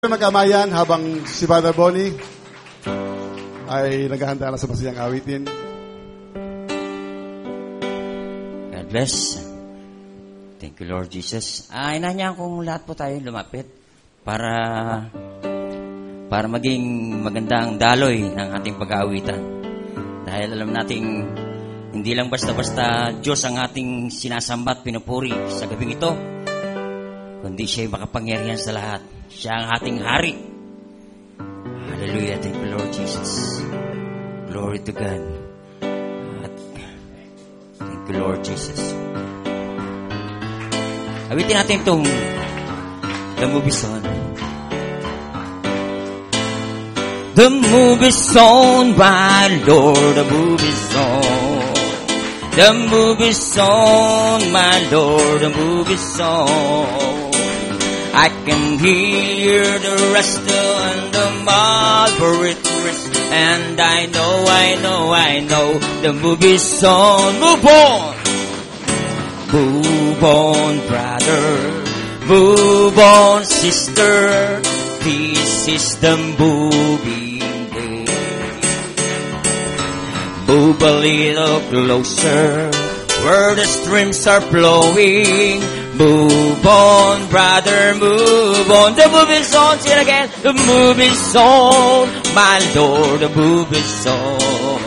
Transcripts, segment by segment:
Magkamayan habang si Father Bonnie ay naghahanda na sa masayang awitin. God bless. Thank you, Lord Jesus. Inanyaan kong lahat po tayo lumapit para maging magandang daloy ng ating pag-aawitan. Dahil alam nating hindi lang basta-basta Diyos ang ating sinasamba at pinupuri sa gabing ito, kundi siya'y makapangyarihan sa lahat. Siya ang ating hari. Hallelujah. Thank you, Lord Jesus. Glory to God. Thank you, Lord Jesus. Awitin natin itong The Movie Song. The movie song, my Lord, the movie song. The movie song, my Lord, the movie song. I can hear the rest and the Margaret wrist, and I know the movie song. Move on, brother, move on, sister. This is the movie day. Move a little closer, where the streams are flowing. Move on, brother, move on. The movie's on, say it again. The movie's on, my Lord, the movie's on.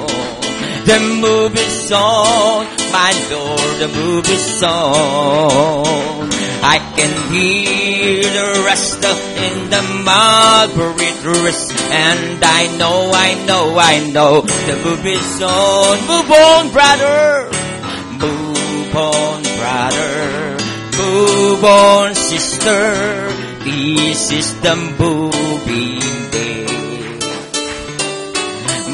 The movie's on, my Lord, the movie's on. I can hear the rest in the Margaret wrist, and I know the movie's on. Move on, brother, move on, brother. Move on, sister, this is the movie day.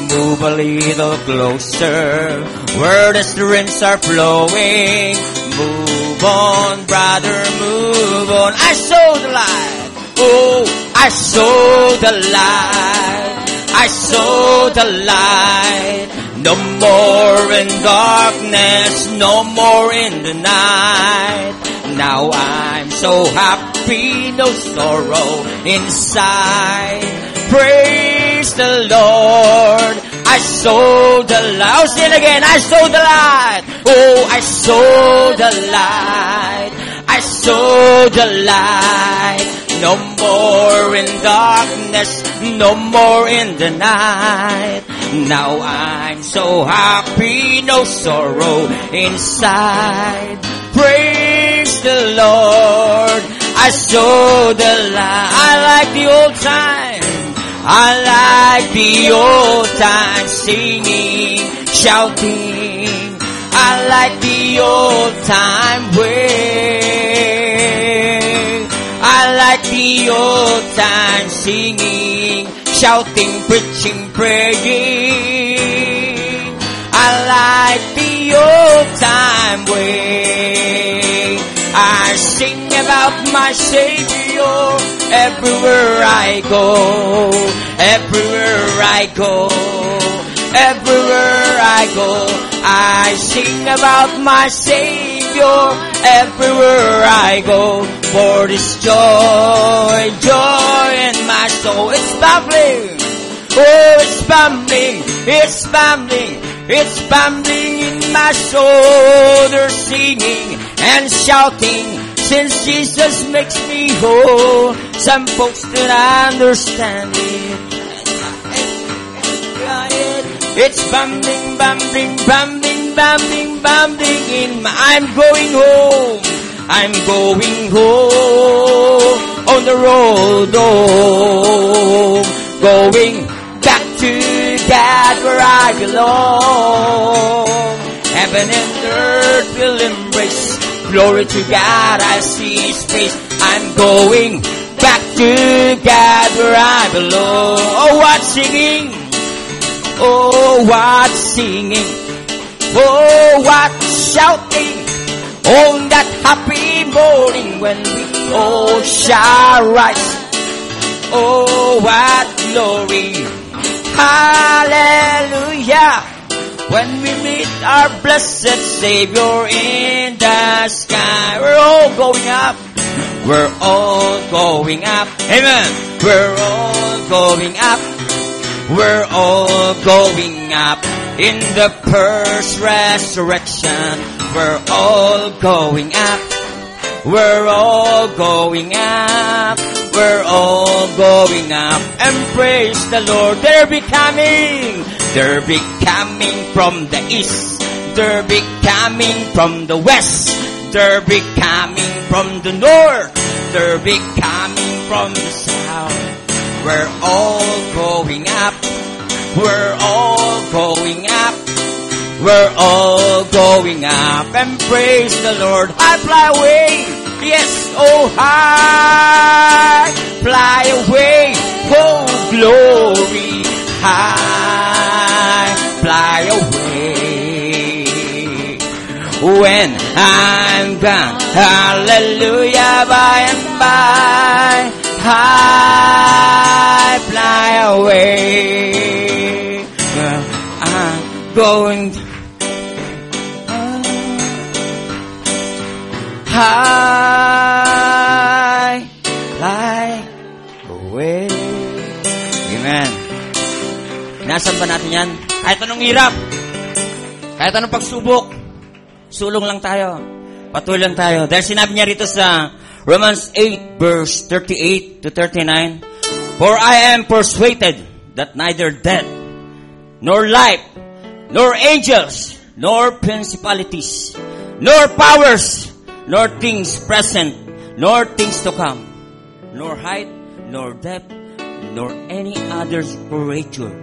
Move a little closer, where the streams are flowing. Move on, brother, move on. I saw the light, oh, I saw the light, I saw the light. No more in darkness, no more in the night. Now I'm so happy, no sorrow inside. Praise the Lord. I saw the light. I'll say it again. I saw the light. Oh, I saw the light. I saw the light. No more in darkness, no more in the night. Now I'm so happy, no sorrow inside. Praise the Lord. I saw the light. I like the old time. I like the old time singing, shouting. I like the old time way. I like the old time singing, shouting, preaching, praying. I like the old time way. I sing about my Savior everywhere I go, everywhere I go, everywhere I go. I sing about my Savior everywhere I go. For this joy, joy in my soul. It's bubbling, oh, it's bubbling, it's bubbling, it's bubbling in my soul. They're singing and shouting, since Jesus makes me whole. Some folks don't understand it. It's bubbling, bubbling, bubbling, bubbling, bubbling in my... I'm going home. I'm going home on the road home. Going back to God where I belong. Heaven and earth will embrace. Glory to God, I see His face. I'm going back to God where I belong. Oh, what singing! Oh, what singing! Oh, what shouting! On that happy morning when we all shall rise. Oh, what glory! Hallelujah! When we meet our blessed Savior in the sky, we're all going up. We're all going up. Amen. We're all going up. We're all going up in the first resurrection. We're all going up. We're all going up. We're all going up. And praise the Lord. They're becoming. They're becoming from the east. They're becoming from the west. They're becoming from the north. They're becoming from the south. We're all going up. We're all going up. We're all going up. And praise the Lord. I fly away. Yes, oh high. Fly away. Oh glory. High. Fly away. When I'm gone. Hallelujah. By and by. High, fly away. I'm going high, fly away. Amen. Nasaan ba natin yan? Kahit anong hirap, kahit anong pagsubok, sulong lang tayo. Patuloy lang tayo. Dahil sinabi niya rito sa Romans 8 verse 38 to 39, For I am persuaded that neither death, nor life, nor angels, nor principalities, nor powers, nor things present, nor things to come, nor height, nor depth, nor any other creature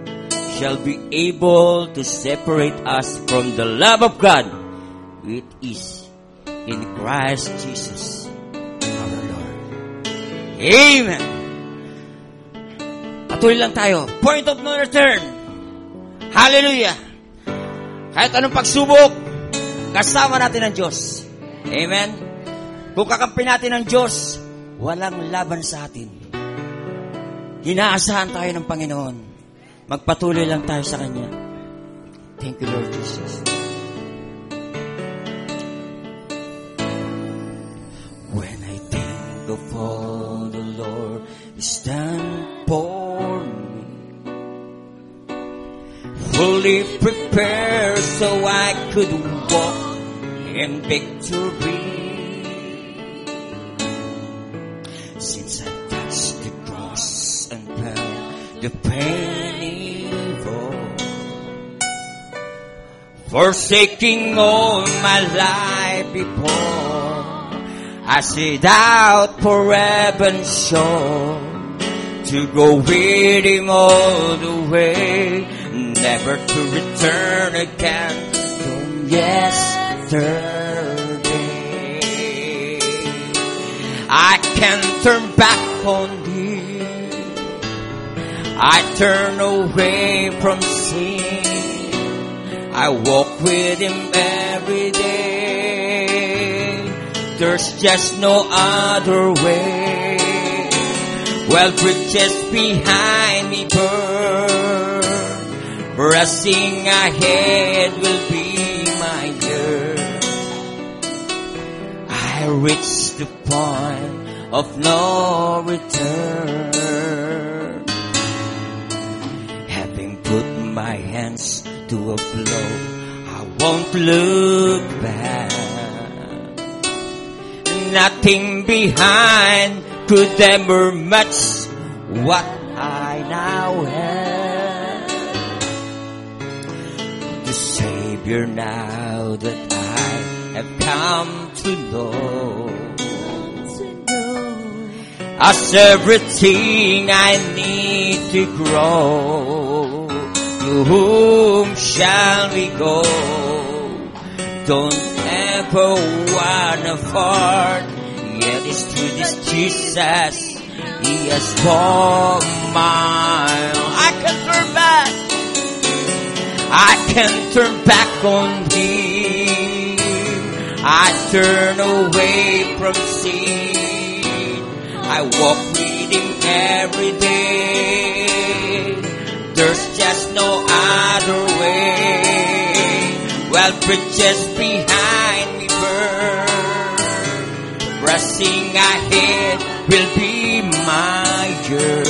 shall be able to separate us from the love of God, which is in Christ Jesus. Amen. Patuloy lang tayo. Point of no return. Hallelujah. Kahit anong pagsubok, kasama natin ang Diyos. Amen. Kung kakampi natin ang Diyos, walang laban sa atin. Inaasahan tayo ng Panginoon. Magpatuloy lang tayo sa Kanya. Thank you, Lord Jesus. When I think of all the Lord is done for me, fully prepared so I could walk in victory. Since I touched the cross and felt the pain evil, forsaking all my life before, I set out for heaven's shore to go with Him all the way, never to return again from yesterday. I can turn back on Him. I turn away from sin. I walk with Him every day. There's just no other way. While bridges behind me burn, pressing ahead will be my yearn. I reach the point of no return, having put my hands to a blow, I won't look back. Nothing behind could ever match what I now have. The Savior now that I have come to know, as everything I need to grow. To whom shall we go? Don't ever wanna part. Yet it's to this Jesus He has come mine. I can turn back. I can turn back on Him. I turn away from sin. I walk with Him every day. There's just no other way. While bridges behind me burn, pressing ahead will be my year.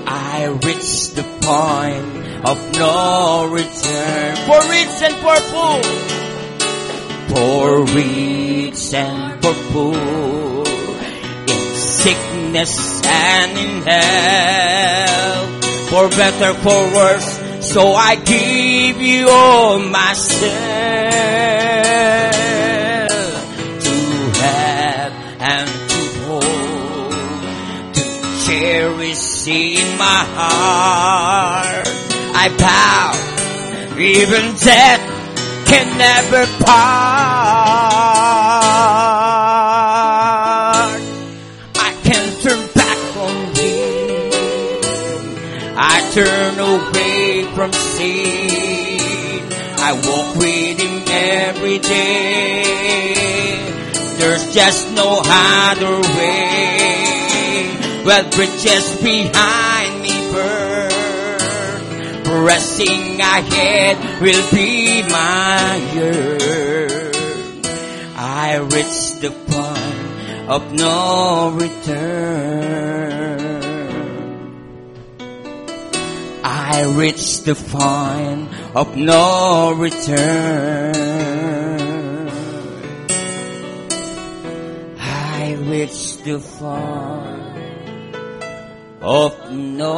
I reach the point of no return. For rich and for poor. For rich and for poor. In sickness and in health. For better, for worse. So I give you all myself. To have and to hold. To cherish in my heart. I bow, even death can never part. I can turn back on Him. I turn away from sin. I walk with Him every day. There's just no other way. Well, bridges behind me burn. Pressing ahead will be my year. I reach the point of no return. I reach the point of no return. I reach the point of no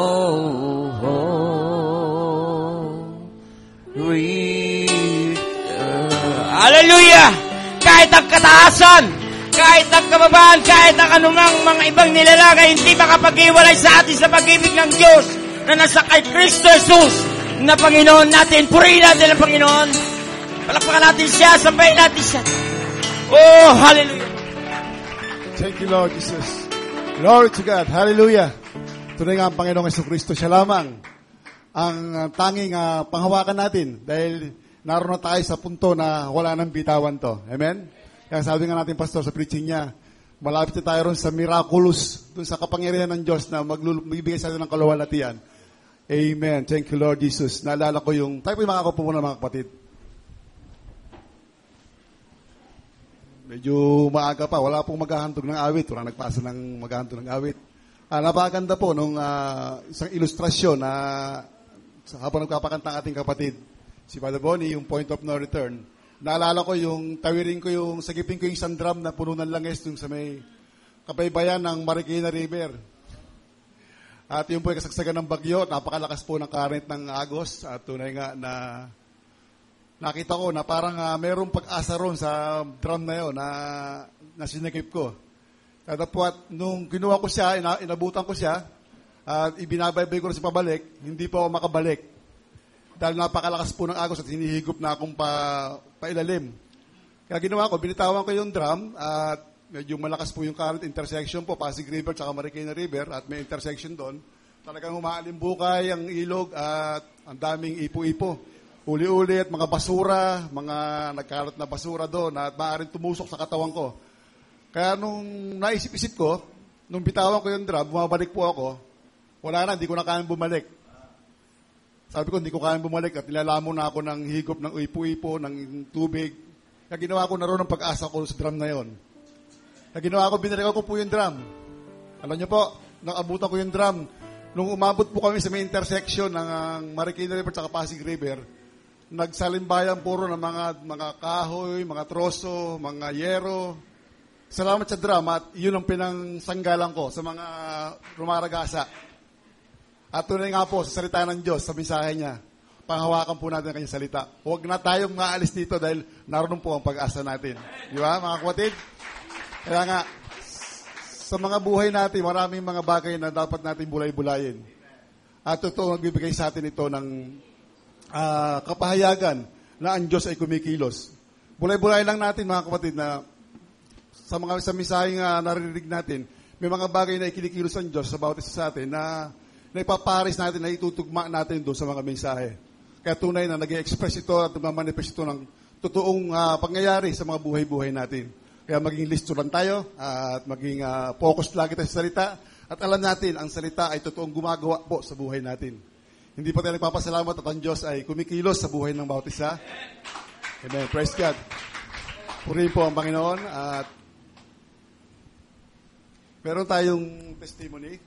return. Hallelujah! Kahit ang kataasan, kahit ang kababaan, kahit ang anumang mga ibang nilalang ay hindi makapag-iwalay sa atin sa pag-ibig ng Diyos na nasa kay Kristo Jesus na Panginoon natin. Purihin natin ang Panginoon. Palakpakan natin siya, sambahin natin siya. Oh, hallelujah! Thank you, Lord Jesus. Glory to God. Hallelujah. Tunay nga ang Panginoong Jesucristo. Siya lamang ang tanging panghawakan natin dahil naroon na tayo sa punto na wala nang bitawan to. Amen? Kaya sabi nga natin, Pastor, sa preaching niya, malapit na tayo ron sa miraculous, dun sa kapangyarihan ng Diyos na magbibigay sa atin ng kaluwalhatian. Amen. Thank you, Lord Jesus. Naalala ko yung, tayo po yung makakapo muna mga kapatid. Medyo maaga pa, wala pong maghahantog ng awit. Wala nagpasa ng maghahantog ng awit. Napakaganda po nung isang ilustrasyon na habang nagpapakanta ang ating kapatid, si Father Bonnie, yung Point of No Return. Naalala ko yung tawirin ko yung, sagipin ko yung isang drum na puno ng langis yung sa may kabaybayan ng Marikina River. At yung po yung kasagsagan ng bagyo, napakalakas po ng current ng Agos. At tunay nga na nakita ko na parang mayroong pag-asa ron sa drum na yun na sinagip ko. Katapwat, nung kinuha ko siya, inabutan ko siya, at ibinabaybay ko na siya pabalik, hindi po ako makabalik. Dahil napakalakas po ng agos at hinihigop na akong pailalim. Kaya ginawa ko, binitawan ko yung drum, at medyo malakas po yung current intersection po, Pasig River at Marikina River, at may intersection doon. Talagang umaalimbuka ang ilog, at ang daming ipo-ipo. Uli-uli at mga basura, mga nagkalat na basura doon, at maaaring tumusok sa katawan ko. Kaya nung naisip-isip ko, nung bitawan ko yung drum, bumabalik po ako, wala na, hindi ko na kayang bumalik. Sabi ko, hindi ko kayang bumalik at nilalamon na ako ng higop ng ipo-ipo, ng tubig. Kaya ginawa ko na ron ang pag-asa ko sa drum na yon. Kaya ginawa ko, binalikan ko po yung drum. Alam niyo po, nakabutan ko yung drum. Nung umabot po kami sa may intersection ng Marikina River at Pasig River, nagsalimbayan puro ng mga kahoy, mga troso, mga yero. Salamat sa drum at yun ang pinangsanggalan ko sa mga rumaragasa. At tunay nga po sa salita ng Diyos, sa mensahe niya, panghawakan po natin ang kanyang salita. Huwag na tayong maalis dito dahil naroon po ang pag-asa natin. Di ba, mga kapatid? Kaya nga, sa mga buhay natin, maraming mga bagay na dapat natin bulay-bulayin. At totoo, nagbibigay sa atin ito ng kapahayagan na ang Diyos ay kumikilos. Bulay-bulay lang natin, mga kapatid, na sa mensahe nga naririnig natin, may mga bagay na ikinikilos ang Diyos sa bawat isa sa atin na ipaparis natin, na itutugma natin doon sa mga mensahe. Kaya tunay na nag-i-express ito at nag-manifest ito ng totoong pangyayari sa mga buhay-buhay natin. Kaya maging listo lang tayo at maging focus lagi tayo sa salita at alam natin ang salita ay totoong gumagawa po sa buhay natin. Hindi pa tayo nagpapasalamat at ang Diyos ay kumikilos sa buhay ng bawat isa. Amen. Praise God. Purihin po ang Panginoon at Meron tayong testimony.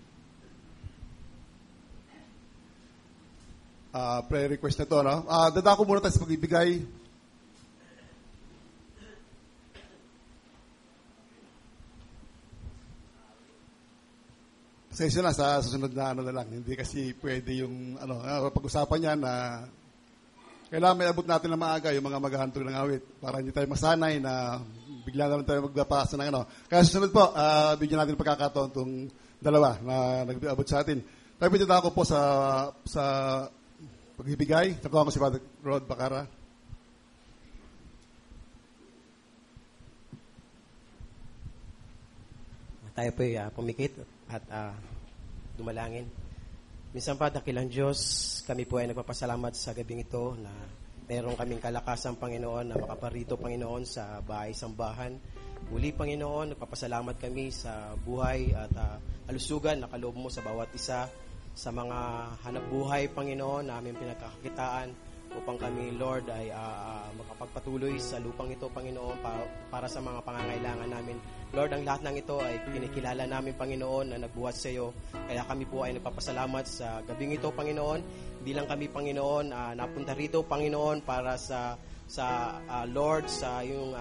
Prayer request na to, no? Dadako muna tayo sa pagbibigay. Pasensya na sa susunod na na lang. Hindi kasi pwede yung, pag-usapan yan na kailangan may abot natin ng maaga yung mga maghahantog ng awit para hindi tayo masanay na bigla na lang tayo magpapasa ng Kaya susunod po, bigyan natin pagkakataon itong dalawa na nag-abot sa atin. Tayo pinita ako po sa pagbibigay. Nakuha ko si Father Rod Bacara. Tayo po'y pumikit at dumalangin. Minsan pa, dakilang Diyos, kami po ay nagpapasalamat sa gabing ito na meron kaming kalakasan, Panginoon, na makaparito, Panginoon, sa bahay-sambahan. Muli, Panginoon, nagpapasalamat kami sa buhay at kalusugan na kaloob mo sa bawat isa, sa mga hanap buhay, Panginoon, na aming pinagkakakitaan upang kami, Lord, ay makapagpatuloy sa lupang ito, Panginoon, para sa mga pangangailangan namin. Lord, ang lahat ng ito ay kinikilala namin, Panginoon, na nagbuhat sa iyo. Kaya kami po ay nagpapasalamat sa gabing ito, Panginoon. Hindi lang kami, Panginoon, napunta rito, Panginoon, para sa Lord, sa iyong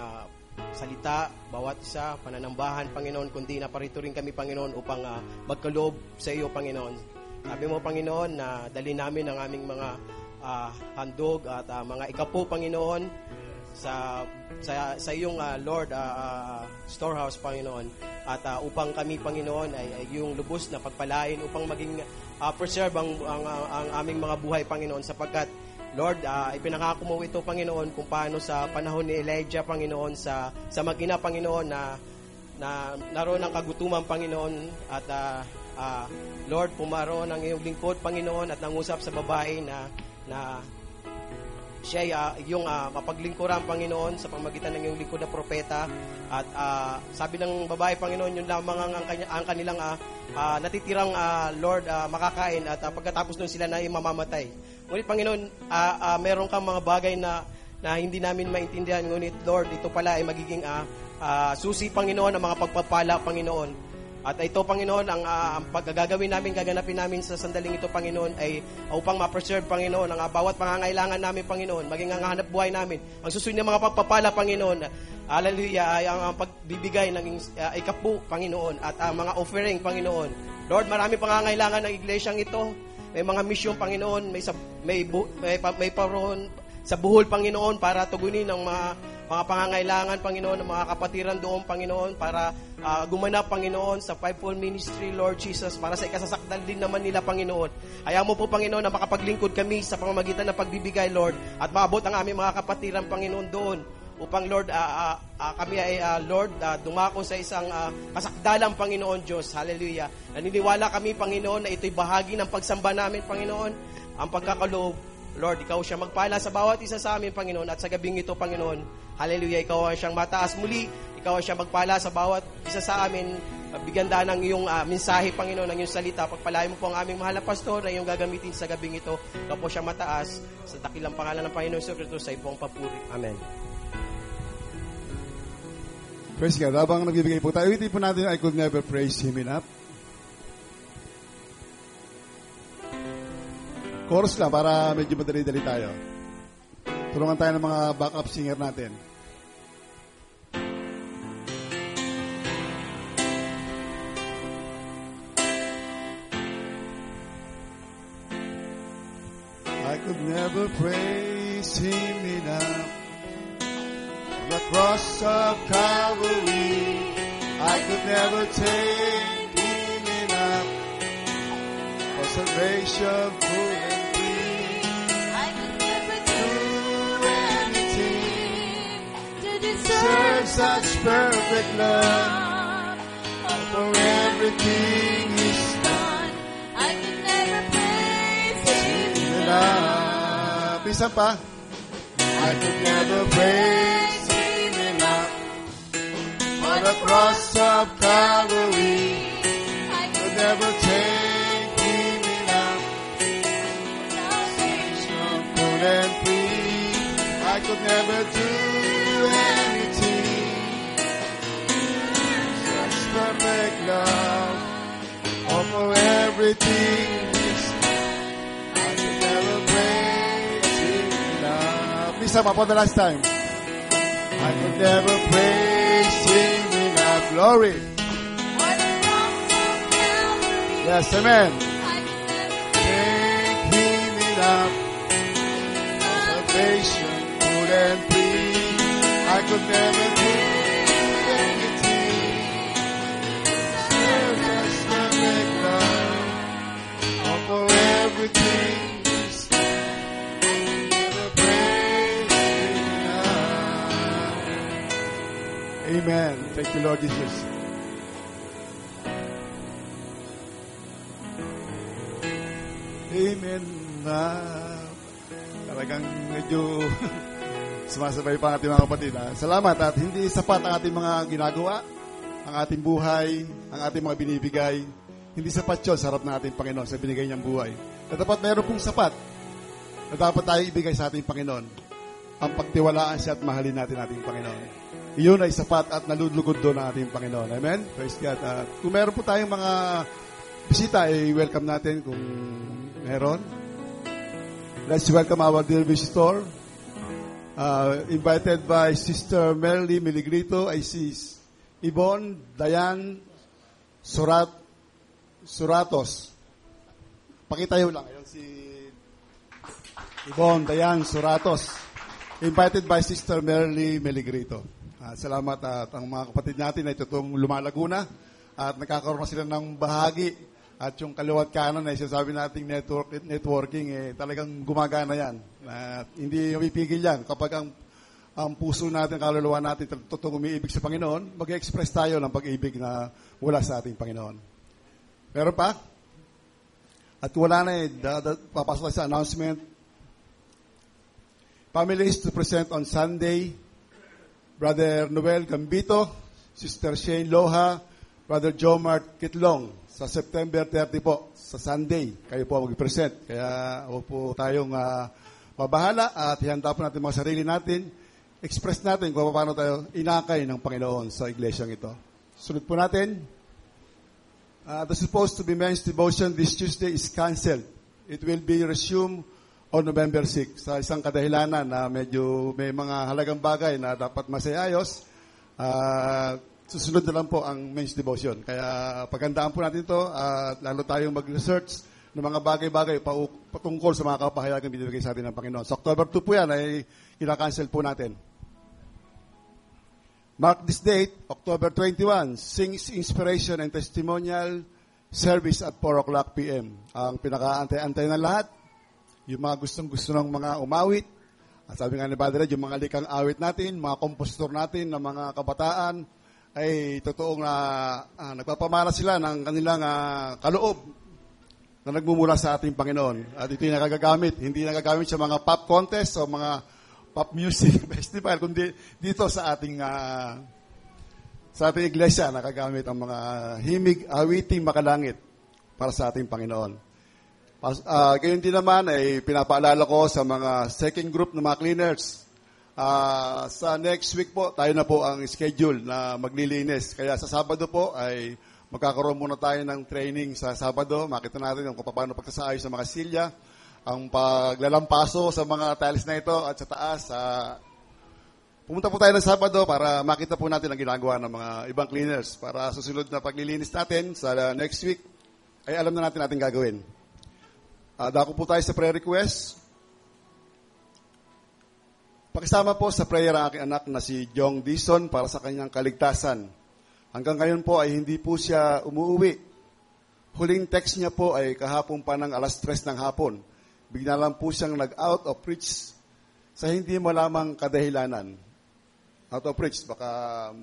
salita, bawat isa, pananambahan, Panginoon, kundi naparito rin kami, Panginoon, upang magkaloob sa iyo, Panginoon. Sabi mo, Panginoon, na dali namin ang aming mga handog at mga ikapo, Panginoon, sa iyong Lord storehouse, Panginoon, at upang kami, Panginoon, ay yung lubos na pagpalain upang maging preserve ang aming mga buhay, Panginoon, sapagkat Lord, ipinangako mo ito, Panginoon, kung paano sa panahon ni Elijah, Panginoon, sa mag-ina, Panginoon, na naroon ang kagutuman, Panginoon, at Lord, pumaroon ang iyong lingkod, Panginoon, at nangusap sa babae na siya yung mapaglingkuran, Panginoon, sa pamagitan ng iyong lingkod na propeta. At sabi ng babae, Panginoon, yun lamang ang kanilang natitirang Lord makakain, at pagkatapos nun sila na mamamatay. Ngunit, Panginoon, meron kang mga bagay na hindi namin maintindihan. Ngunit, Lord, ito pala ay magiging susi, Panginoon, ang mga pagpapala, Panginoon. At ito, Panginoon, ang paggagawin namin, gaganapin namin sa sandaling ito, Panginoon, ay upang ma-preserve, Panginoon, ang bawat pangangailangan namin, Panginoon, maging ang hanap buhay namin. Ang susunod na mga pagpapala, Panginoon, hallelujah, ay ang pagbibigay ng ikapu, Panginoon, at mga offering, Panginoon. Lord, marami pangangailangan ng iglesyang ito. May mga misyon, Panginoon, may paroon sa buhol, Panginoon, para tugunin ang mga pangangailangan, Panginoon, ng mga kapatiran doon, Panginoon, para gumanap, Panginoon, sa fivefold ministry, Lord Jesus, para sa ikasasakdal din naman nila, Panginoon. Ayaw mo po, Panginoon, na makapaglingkod kami sa pamamagitan ng pagbibigay, Lord, at maabot ang aming mga kapatiran, Panginoon, doon, upang, Lord, kami ay, Lord, dumako sa isang kasakdalang, Panginoon Diyos. Hallelujah. Naniniwala kami, Panginoon, na ito'y bahagi ng pagsamba namin, Panginoon, ang pagkakaloob. Lord, ikaw siya magpala sa bawat isa sa amin, Panginoon, at sa gabing ito, Panginoon, hallelujah, ikaw ang siyang mataas muli, ikaw ang siyang magpala sa bawat isa sa amin, biganda ng iyong mensahe, Panginoon, ng iyong salita, pagpalain mo po ang aming mahal na pastor na iyong gagamitin sa gabing ito, ikaw po siyang mataas, sa dakilang pangalan ng Panginoon sa Kristo, sa iyong papuri. Amen. Praise God. Habang nagbibigay po tayo, itin po natin, I could never praise Him enough. Chorus lang para medyo madali-dali tayo. Tulungan tayo ng mga backup singer natin. I could never praise Him enough. On the cross of Calvary, I could never take Him enough. For salvation full and serve such perfect love. For everything He's done, I could never praise Him enough. Isa pa. I could never praise Him enough. For the cross of Calvary, I could never take Him enough. Salvation full and free, I could never do anything. Such perfect love. everything I could never praise Him enough. Please sama for the last time. I could never praise Him enough. Glory. Yes, amen. Thank Him enough. Salvation, good and free. I could never do anything. Just to make love for everything. Never praise Him enough. Amen. Thank you, Lord Jesus. Amen na. Talagang medyo sumasabay pa ang ating mga kapatid. Salamat at hindi sapat ang ating mga ginagawa, ang ating buhay, ang ating mga binibigay. Hindi sapat yun sa harap ng ating Panginoon sa binigay niyang buhay. Na dapat meron pong sapat na dapat tayo ibigay sa ating Panginoon. Ang pagtiwalaan siya at mahalin natin ating Panginoon. Iyon ay sapat at nalulugod doon ang ating Panginoon. Amen? Praise God. At kung meron po tayong mga bisita, welcome natin kung meron. Let's welcome our dear visitor. Invited by Sister Merly Miligrito, ay si Yvonne Dayan Suratos. Pakitayo lang. Ayun si Yvonne Dayan Suratos. Invited by Sister Merly Miligrito. Salamat at ang mga kapatid natin ay totoong lumalago na at nakakaroon na sila ng bahagi. At yung kaliwat kanan ay sinasabi nating networking, talagang gumagana yan. Hindi mapipigil yan. Kapag ang puso natin, kaluluwa natin, totoong umiibig sa Panginoon, mag-express tayo ng pag-ibig na wala sa ating Panginoon. Meron pa? At wala na papasok sa announcement. Families to present on Sunday, Brother Noel Gambito, Sister Shane Loha, Brother Jomart Kitlong. Sa September 30 po, sa Sunday, kayo po mag-present. Kaya huwag po tayong mabahala at ihanda po natin mga sarili natin. Express natin kung paano tayo inakay ng Panginoon sa iglesyang ito. Sunod po natin. The supposed to be men's devotion this Tuesday is canceled. It will be resumed on November 6. Sa isang kadahilanan na medyo may mga halagang bagay na dapat masayayos, susunod na lang po ang men's devotion. Kaya paghandaan po natin ito at lalo tayong mag-research ng mga bagay-bagay patungkol sa mga kapahayagang binibigay sa atin ng Panginoon. Sa October 2 po yan ay kinakancel po natin. Mark this date, October 21, Sings Inspiration and Testimonial Service at 4 o'clock p.m. Ang pinaka-antay-antay ng lahat, yung mga gustong-gusto ng mga umawit. At sabi nga ni Brother Ed, yung mga likang awit natin, mga kompositor natin, ng mga kabataan, ay totoong nagpapamana sila ng kanilang kaloob na nagmumula sa ating Panginoon. At ito yung nakagagamit. Hindi nagagamit sa mga pop contest o mga pop music festival, kundi dito sa ating iglesia nakagamit ang mga himig, awiting makalangit para sa ating Panginoon. Gayon din naman ay pinapaalala ko sa mga second group ng mga cleaners. Sa next week po, tayo na po ang schedule na maglilinis. Kaya sa Sabado po ay magkakaroon muna tayo ng training sa Sabado. Makita natin kung paano pagsasaayos ng mga silya, ang paglalampaso sa mga tiles na ito at sa taas. Pumunta po tayo ng Sabado para makita po natin ang ginagawa ng mga ibang cleaners. Para susunod na paglilinis natin sa next week, ay alam na natin gagawin. Dako po tayo sa prayer request. Pakisama po sa prayer ang aking anak na si Jong Dison para sa kanyang kaligtasan. Hanggang ngayon po ay hindi po siya umuwi. Huling text niya po ay kahapon pa ng 3:00 ng hapon. Bigla lang po siyang nag-out of reach sa hindi malamang kadahilanan. Out of reach, baka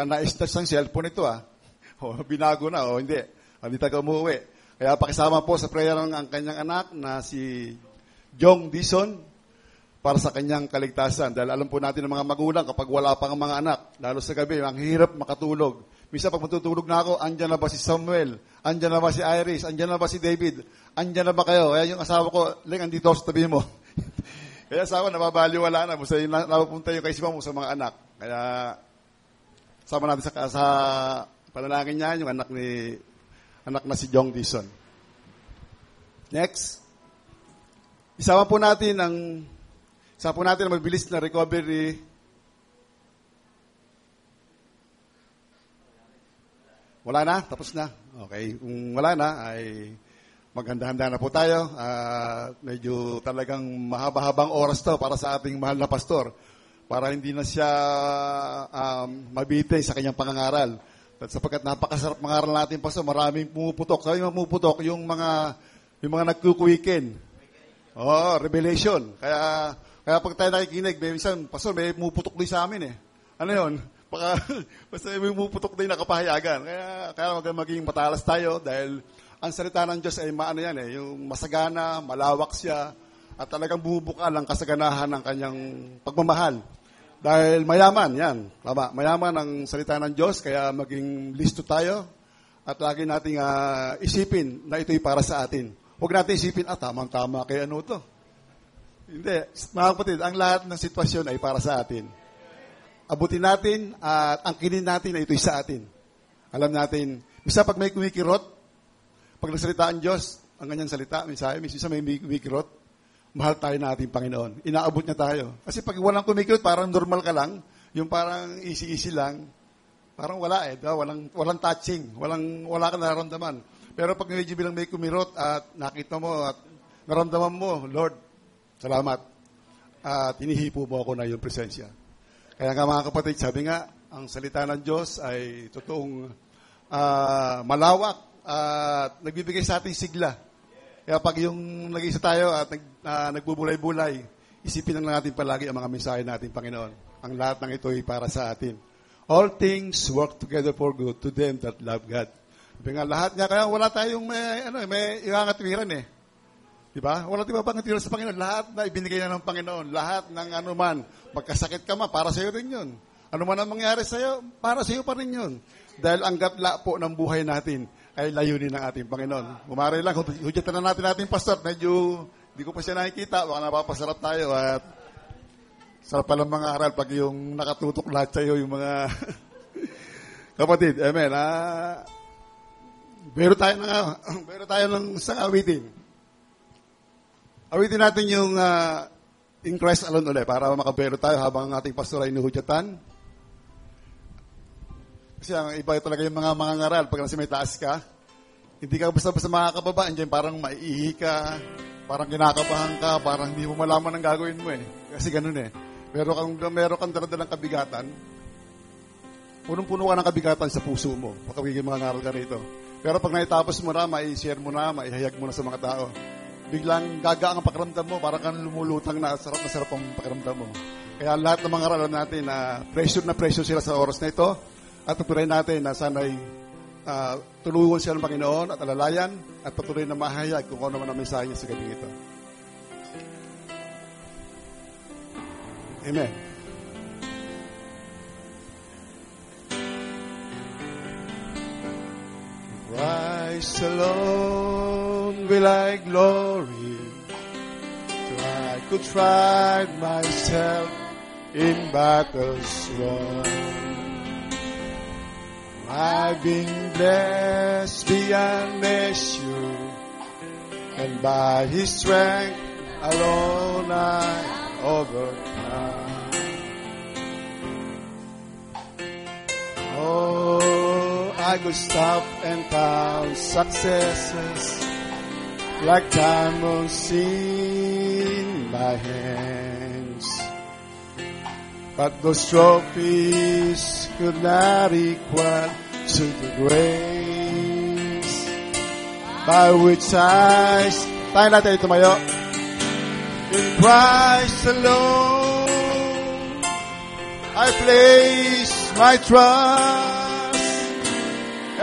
na-stress ang cellphone ito O binago na o hindi. Hindi tayo umuwi. Kaya pakisama po sa prayer ang kanyang anak na si Jong Dison para sa kanyang kaligtasan. Dahil alam po natin ng mga magulang kapag wala pang mga anak, lalo sa gabi, ang hirap makatulog. Minsan pag matutulog na ako, andyan na ba si Samuel? Andyan na ba si Iris? Andyan na ba si David? Andyan na ba kayo? Kaya yung asawa ko, Ling, andito sa tabi mo. Kaya asawa, nababaliwala na. Basta napupunta yung kaisipan mo sa mga anak. Kaya sama natin sa panalangin niya, yung anak ni anak na si Jong Dison. Next. Isama po natin ang mabilis na recovery. Wala na? Tapos na? Okay. Kung wala na, ay maghanda-handa na po tayo. Medyo talagang mahaba-habang oras to para sa ating mahal na pastor. Para hindi na siya mabitay sa kanyang pangangaral. At sapagkat napakasarap mangaral natin, pastor, maraming pumuputok. Sabi mga pumuputok, yung mga nagkukuwikin. Revelation. Kaya pag tayo nakikinig, minsan, pastor, may pumuputok din sa amin eh. Ano yun? Basta may pumuputok din nakapahayagan. Kaya maging matalas tayo dahil ang salita ng Diyos ay yung masagana, malawak siya, at talagang bumubuka ang kasaganahan ng kanyang pagmamahal. Dahil mayaman, yan. Tama, mayaman ang salita ng Diyos, kaya maging listo tayo at lagi nating isipin na ito'y para sa atin. Huwag natin isipin, tamang-tama kay ano to. Hindi. Mga kapatid, ang lahat ng sitwasyon ay para sa atin. Abutin natin at angkinin natin na ito'y sa atin. Alam natin, misa pag may kumikirot, pag nagsalita ang Diyos, ang kanyang salita, minsan may kumikirot, mahal tayo na ating Panginoon. Inaabot niya tayo. Kasi pag walang kumikirot, parang normal ka lang, yung parang easy-easy lang, parang wala walang touching, wala ka nararamdaman. Pero pag medyo bilang may kumirot at nakita mo at naramdaman mo, Lord, salamat. At hinihipo mo ako na yung presensya. Kaya nga mga kapatid, sabi nga, ang salita ng Diyos ay totoong malawak at nagbibigay sa ating sigla. Kaya pag yung nag-iisa tayo at nagbubulay-bulay, isipin lang natin palagi ang mga mensahe natin, Panginoon. Ang lahat ng ito ay para sa atin. All things work together for good to them that love God. Sabi nga, lahat nga, kaya wala tayong may ikangatwiran eh. Diba? Wala tayo bang natira sa Panginoon? Lahat na ibinigay na ng Panginoon. Lahat ng anuman. Magkasakit ka para sa'yo rin yun. Ano man ang mangyari sa'yo, para sa'yo pa rin yun. Dahil ang gatla po ng buhay natin ay layunin ng ating Panginoon. Umari lang, hudyatan na natin ating pastor. Medyo, hindi ko pa siya nakikita. Baka napapasarap tayo. At sarap palang mga aral pag yung nakatutok lahat sa'yo, yung mga kapatid. Amen. Bero tayo ng isang awitin. Awitin natin yung In Christ Alone ulit para makabero tayo habang ang ating pastor ay inuhudyatan. Kasi ang iba talaga yung mga ngaral. Pag nasa may taas ka, hindi ka basta-basta makakababa. Andiyan parang maiihi ka, parang kinakabahan ka, parang hindi mo malaman ang gagawin mo eh. Kasi ganun eh. Meron kang daradalang kabigatan. Punong-puno ka ng kabigatan sa puso mo. Pagkawigin mga ngaral ka rito. Pero pag naitapos mo na, mai-share mo na, maihayag mo na sa mga tao, biglang gaga ang pakiramdam mo, parang kang lumulutang na sarap ang pakiramdam mo. Kaya lahat ng mga aral natin na pressure sila sa oras na ito at tutuloy natin na sana'y tulungan sila ng Panginoon at alalayan at patuloy na mahayag kung ano man ang mensahe niya sa gabing ito. Amen. Christ alone will I glory, till I could try myself in battles won. I've been blessed beyond measure, and by His strength alone I overcome. Oh, I could stop and count successes like diamonds in my hands, but those trophies could not equal to the grace by which tayo natin tumayo. In Christ alone I place my trust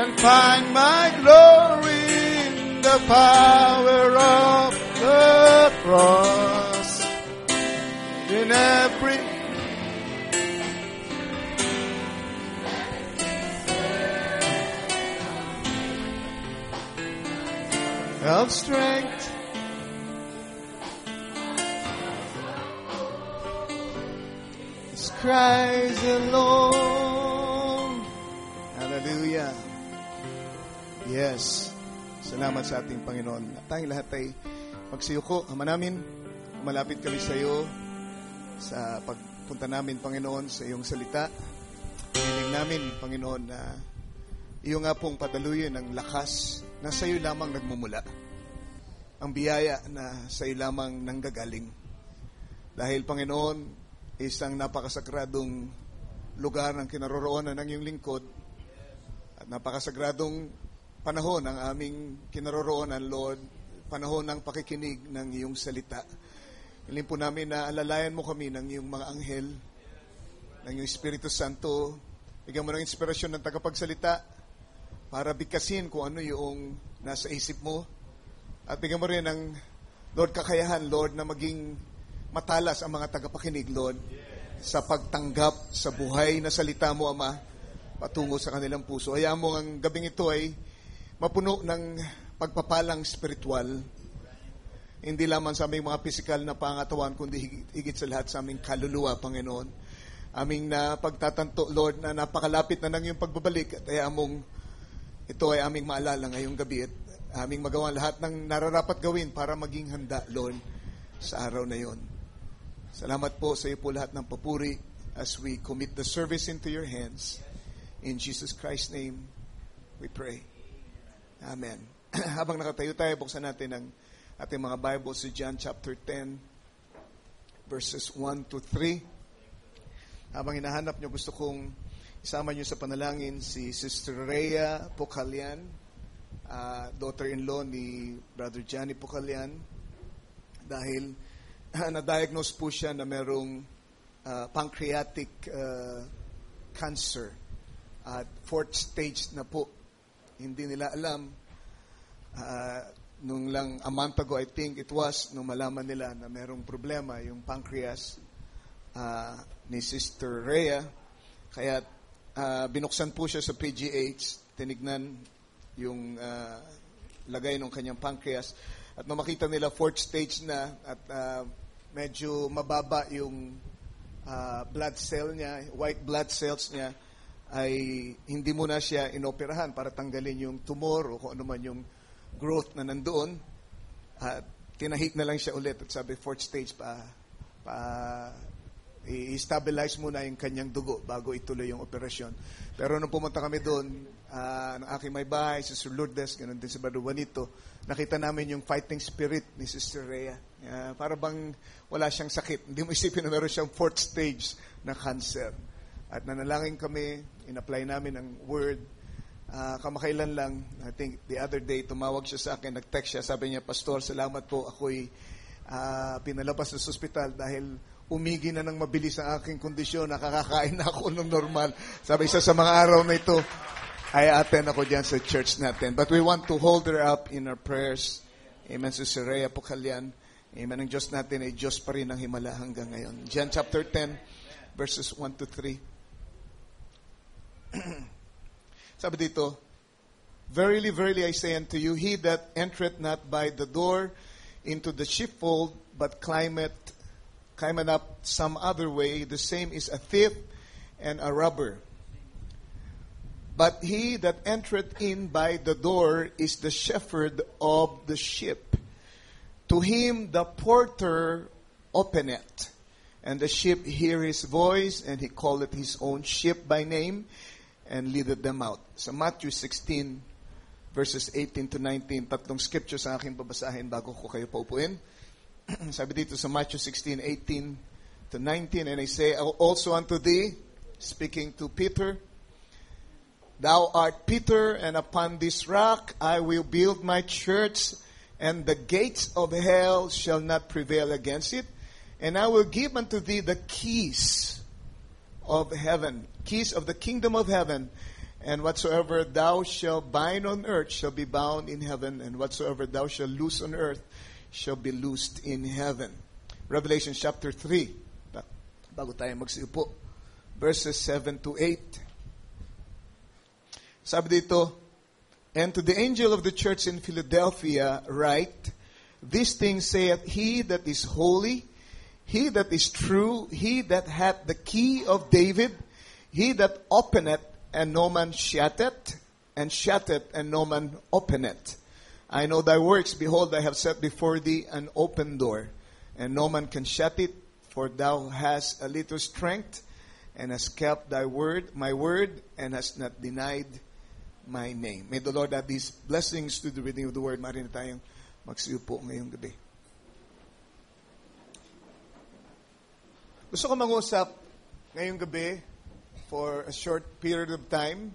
and find my glory in the power of the cross. In every of strength, it's Christ alone. Hallelujah. Yes. Salamat sa ating Panginoon. At tayong lahat ay magsiyuko. Ama namin, malapit kami sa iyo sa pagpunta namin, Panginoon, sa iyong salita. Hiling namin, Panginoon, na iyo nga pong padaluyin ang lakas na sa iyo lamang nagmumula. Ang biyaya na sa iyo lamang nanggagaling. Dahil, Panginoon, isang napakasagradong lugar ng kinaroroonan ng iyong lingkod at napakasagradong panahon ang aming kinaroroonan, Lord, panahon ng pakikinig ng iyong salita. Hiling po namin na alalayan mo kami ng iyong mga anghel, ng iyong Espiritu Santo. Bigyan mo ng inspirasyon ng tagapagsalita para bigkasin kung ano yung nasa isip mo. At bigyan mo rin ng, Lord, kakayahan, Lord, na maging matalas ang mga tagapakinig, Lord, sa pagtanggap sa buhay na salita mo, Ama, patungo sa kanilang puso. Hayaan mo ang gabing ito ay mapuno ng pagpapalang spiritual, hindi lamang sa aming mga pisikal na pangatawan, kundi higit sa lahat sa aming kaluluwa, Panginoon. Aming na pagtatanto, Lord, na napakalapit na ng iyong pagbabalik, at hayaan mong ito ay aming maalala ngayong gabi at aming magawa lahat ng nararapat gawin para maging handa, Lord, sa araw na yon. Salamat po sa iyo po lahat ng papuri as we commit the service into your hands. In Jesus Christ's name, we pray. Amen. Habang nakatayo tayo, buksan natin ang ating mga Bible sa John chapter 10, verses 1 to 3. Habang hinahanap nyo, gusto kong isama nyo sa panalangin si Sister Rhea Pocalian, daughter-in-law ni Brother Johnny Pocalian, dahil na-diagnose po siya na merong pancreatic cancer at 4th stage na po. Hindi nila alam, nung lang a month ago, I think it was, nung malaman nila na merong problema yung pancreas ni Sister Rhea. Kaya binuksan po siya sa PGH, tinignan yung lagay ng kanyang pancreas. At nung makita nila 4th stage na at medyo mababa yung blood cell niya, white blood cells niya, ay hindi muna siya inoperahan para tanggalin yung tumor o kung ano man yung growth na nandoon. At tinahik na lang siya ulit at sabi 4th stage i-stabilize muna yung kanyang dugo bago ituloy yung operasyon. Pero nung pumunta kami doon, ng aking may bahay, Sister Lourdes, ganun din si Brother Juanito, nakita namin yung fighting spirit ni Sister Rhea. Para bang wala siyang sakit. Hindi mo isipin na meron siyang 4th stage na cancer. At nanalangin kami, in-apply namin ang word. Kamakailan lang, I think the other day, tumawag siya sa akin, nag-text siya, sabi niya, Pastor, salamat po, ako'y pinalabas sa ospital dahil umigi na ng mabilis ang aking kondisyon, nakakakain na ako ng normal. Sabi, isa sa mga araw na ito, ay attend ako dyan sa church natin. But we want to hold her up in our prayers. Amen, Sister Rhea Pocalian. Amen, ang Diyos natin ay Diyos pa rin ang himala hanggang ngayon. John chapter 10, verses 1 to 3. Sabi dito, Verily, verily, I say unto you, he that entereth not by the door into the sheepfold, but climbeth up some other way, the same is a thief and a robber. But he that entereth in by the door is the shepherd of the sheep. To him the porter openeth, and the sheep hear his voice, and he calleth his own sheep by name, and leadeth them out. Sa Matthew 16, verses 18 to 19, tatlong scriptures ang aking babasahin bago ko kayo paupuin. Sabi dito sa Matthew 16, 18 to 19, and I say also unto thee, speaking to Peter, Thou art Peter, and upon this rock I will build my church, and the gates of hell shall not prevail against it. And I will give unto thee the keys of heaven, keys of the kingdom of heaven. And whatsoever thou shalt bind on earth shall be bound in heaven, and whatsoever thou shalt loose on earth shall be loosed in heaven. Revelation chapter 3. Bago tayo magsiupo. Verses 7 to 8. Sabi dito, And to the angel of the church in Philadelphia write, These things saith he that is holy, he that is true, he that hath the key of David, he that openeth, and no man shutteth, and shutteth, and no man openeth. I know thy works. Behold, I have set before thee an open door, and no man can shut it, for thou hast a little strength, and hast kept thy word, my word, and hast not denied my name. May the Lord add these blessings to the reading of the word. Maaari na tayong magsiupo ngayong gabi. Gusto ko mag-usap ngayong gabi for a short period of time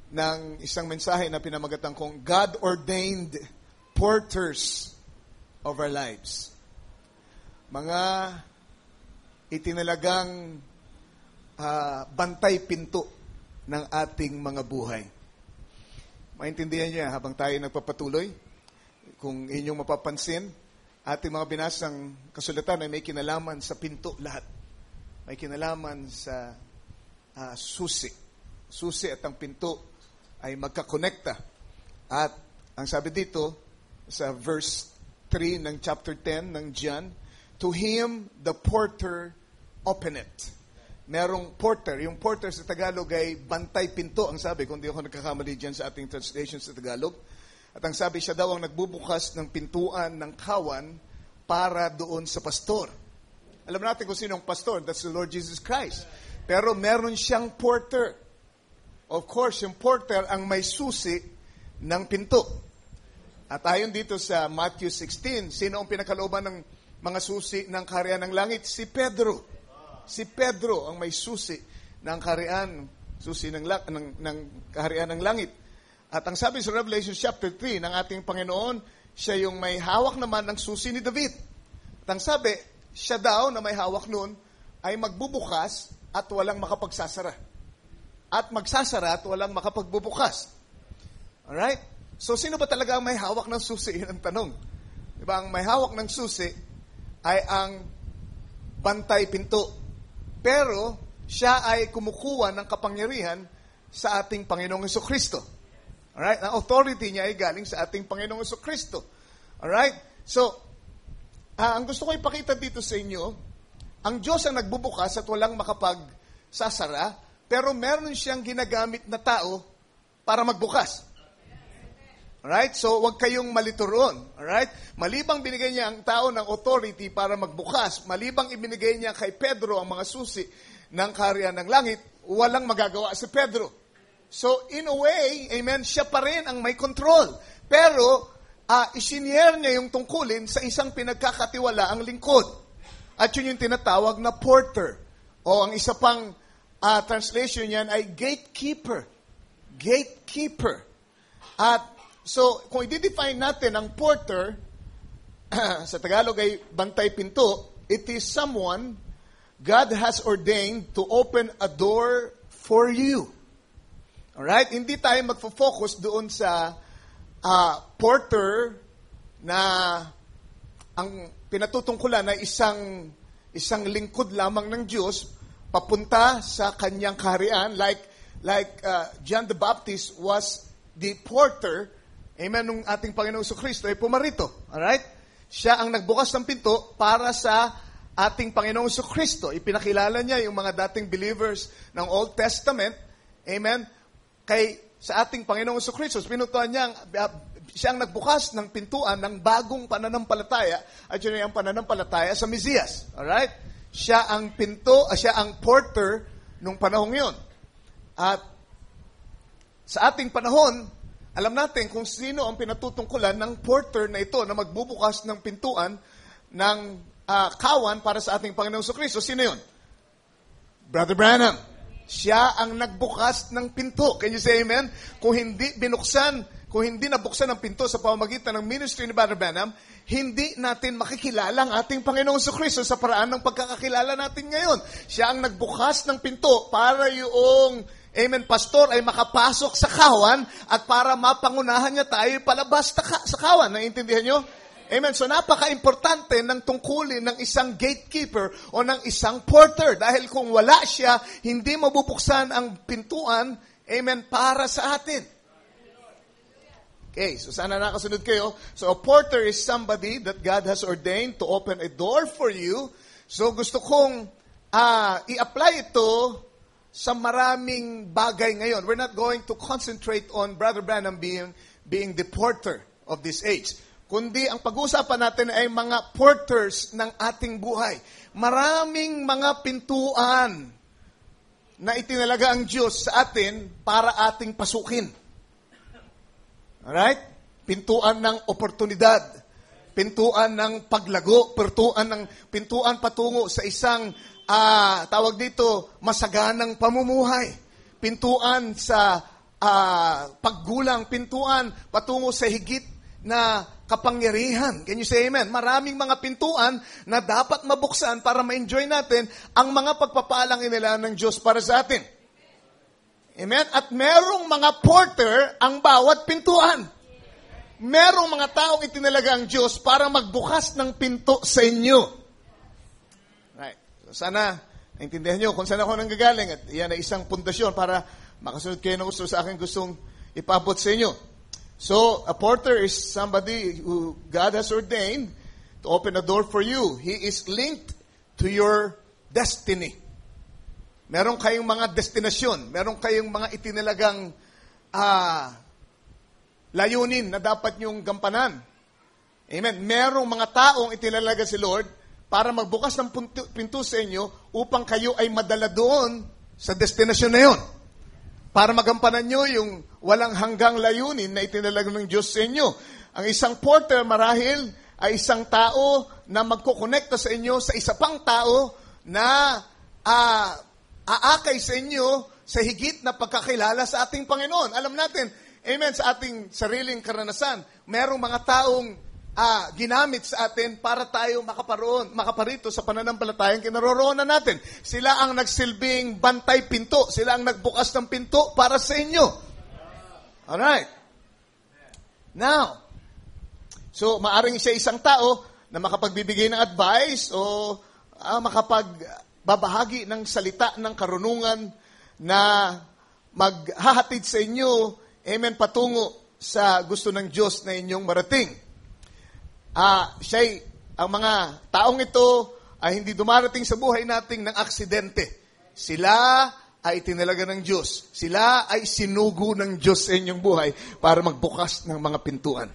ng isang mensahe na pinamagatan kong God-ordained porters of our lives. Mga itinalagang bantay pinto ng ating mga buhay. Maintindihan niya habang tayo nagpapatuloy. Kung inyong mapapansin, ating mga binasang kasulatan ay may kinalaman sa pinto lahat. May kinalaman sa susi. Susi at ang pinto ay magkakonekta. At ang sabi dito sa verse 3 ng chapter 10 ng John, to him the porter openeth. Merong porter. Yung porter sa Tagalog ay bantay pinto, ang sabi, kung di ako nagkakamali dyan sa ating translation sa Tagalog. At ang sabi, siya daw ang nagbubukas ng pintuan ng kawan para doon sa pastor. Alam natin kung sino ang pastor. That's the Lord Jesus Christ. Pero meron siyang porter. Of course, yung porter ang may susi ng pinto. At ayon dito sa Matthew 16, sino ang pinakalooban ng mga susi ng kaharian ng langit? Si Pedro. Si Pedro ang may susi ng kaharian, susi ng kaharian ng langit. At ang sabi sa Revelation chapter 3 ng ating Panginoon, siya yung may hawak naman ng susi ni David. At ang sabi, siya daw na may hawak noon ay magbubukas at walang makapagsasara. At magsasara at walang makapagbubukas. Alright? So, sino ba talaga ang may hawak ng susi? Yun ang tanong. Diba, ang may hawak ng susi ay ang bantay pinto. Pero, siya ay kumukuha ng kapangyarihan sa ating Panginoong Jesucristo. Alright? Ang authority niya ay galing sa ating Panginoong Jesucristo. Alright? So, ang gusto ko ipakita dito sa inyo, ang Diyos ang nagbubukas at walang makapagsasara, pero meron siyang ginagamit na tao para magbukas. Alright? So, huwag kayong malito roon. Alright? Malibang binigay niya ang tao ng authority para magbukas, malibang ibinigay niya kay Pedro ang mga susi ng kaharian ng langit, walang magagawa si Pedro. So, in a way, amen, siya pa rin ang may control. Pero, isinier niya yung tungkulin sa isang pinagkakatiwala ang lingkod. At yun yung tinatawag na porter. O ang isa pang translation niyan ay gatekeeper. Gatekeeper. At so, kung i-define natin ang porter, sa Tagalog ay bantay pinto, it is someone God has ordained to open a door for you. Alright? Hindi tayo magfo-focus doon sa porter na ang pinatutungkulan ay isang lingkod lamang ng Diyos papunta sa kanyang kaharian like John the Baptist was the porter. Amen, nung ating Panginoong Jesucristo ay pumarito. Alright? Siya ang nagbukas ng pinto para sa ating Panginoong Jesucristo. Ipinakilala niya yung mga dating believers ng Old Testament. Amen? Sa ating Panginoong Jesucristo. Pinutuan niya, siya ang nagbukas ng pintuan ng bagong pananampalataya at yun ay ang pananampalataya sa Mesiyas. Alright? Siya ang pinto, siya ang porter nung panahong yun. At sa ating panahon, alam natin kung sino ang pinatutungkulan ng porter na ito na magbubukas ng pintuan ng kawan para sa ating Panginoong Jesucristo. Sino yun? Brother Branham. Siya ang nagbukas ng pinto. Can you say amen? Kung hindi nabuksan ang pinto sa pamamagitan ng ministry ni Brother Branham, hindi natin makikilala ang ating Panginoong Jesucristo sa paraan ng pagkakakilala natin ngayon. Siya ang nagbukas ng pinto para yung pastor ay makapasok sa kawan at para mapangunahan niya tayo palabas sa kawan. Naiintindihan niyo? Amen. So, napaka-importante ng tungkulin ng isang gatekeeper o ng isang porter. Dahil kung wala siya, hindi mabubuksan ang pintuan, amen, para sa atin. Okay, so sana nakasunod kayo. So, a porter is somebody that God has ordained to open a door for you. So, gusto kong i-apply ito sa maraming bagay ngayon. We're not going to concentrate on Brother Branham being being the porter of this age. Kundi ang pag-uusapan natin ay mga porters ng ating buhay. Maraming mga pintuan na itinalaga ang Diyos sa atin para ating pasukin. Alright? Pintuan ng oportunidad, pintuan ng paglago, pintuan patungo sa isang tawag dito, masaganang pamumuhay. Pintuan sa paggulang, pintuan patungo sa higit na kapangyarihan. Can you say amen? Maraming mga pintuan na dapat mabuksan para ma-enjoy natin ang mga pagpapalang inilaan ng Diyos para sa atin. Amen? At merong mga porter ang bawat pintuan. Merong mga taong itinalaga ang Diyos para magbukas ng pinto sa inyo. Right. So sana, naintindihan nyo kung saan ako nanggagaling at yan ay isang pundasyon para makasunod kayo ng gusto sa akin gustong ipabot sa inyo. So, a porter is somebody who God has ordained to open a door for you. He is linked to your destiny. Meron kayong mga destinasyon. Meron kayong mga itinalagang layunin na dapat nyong gampanan. Amen. Merong mga taong itinalaga si Lord para magbukas ng pinto sa inyo upang kayo ay madala doon sa destinasyon na yun. Para magampanan nyo yung walang hanggang layunin na itinalaga ng Diyos sa inyo. Ang isang porter marahil ay isang tao na magkukonekta sa inyo sa isa pang tao na aakay sa inyo sa higit na pagkakilala sa ating Panginoon. Alam natin, amen, sa ating sariling karanasan, merong mga taong ginamit sa atin para tayo makaparito sa pananampalatayang kinaroroonan natin. Sila ang nagsilbing bantay pinto. Sila ang nagbukas ng pinto para sa inyo. Alright. Now, so maaring siya isang tao na makapagbibigay ng advice o makapagbabahagi ng salita ng karunungan na maghahatid sa inyo, amen, patungo sa gusto ng Diyos na inyong marating. Ang mga taong ito ay hindi dumarating sa buhay nating ng aksidente. Sila ay itinalaga ng Diyos. Sila ay sinugo ng Diyos sa inyong buhay para magbukas ng mga pintuan.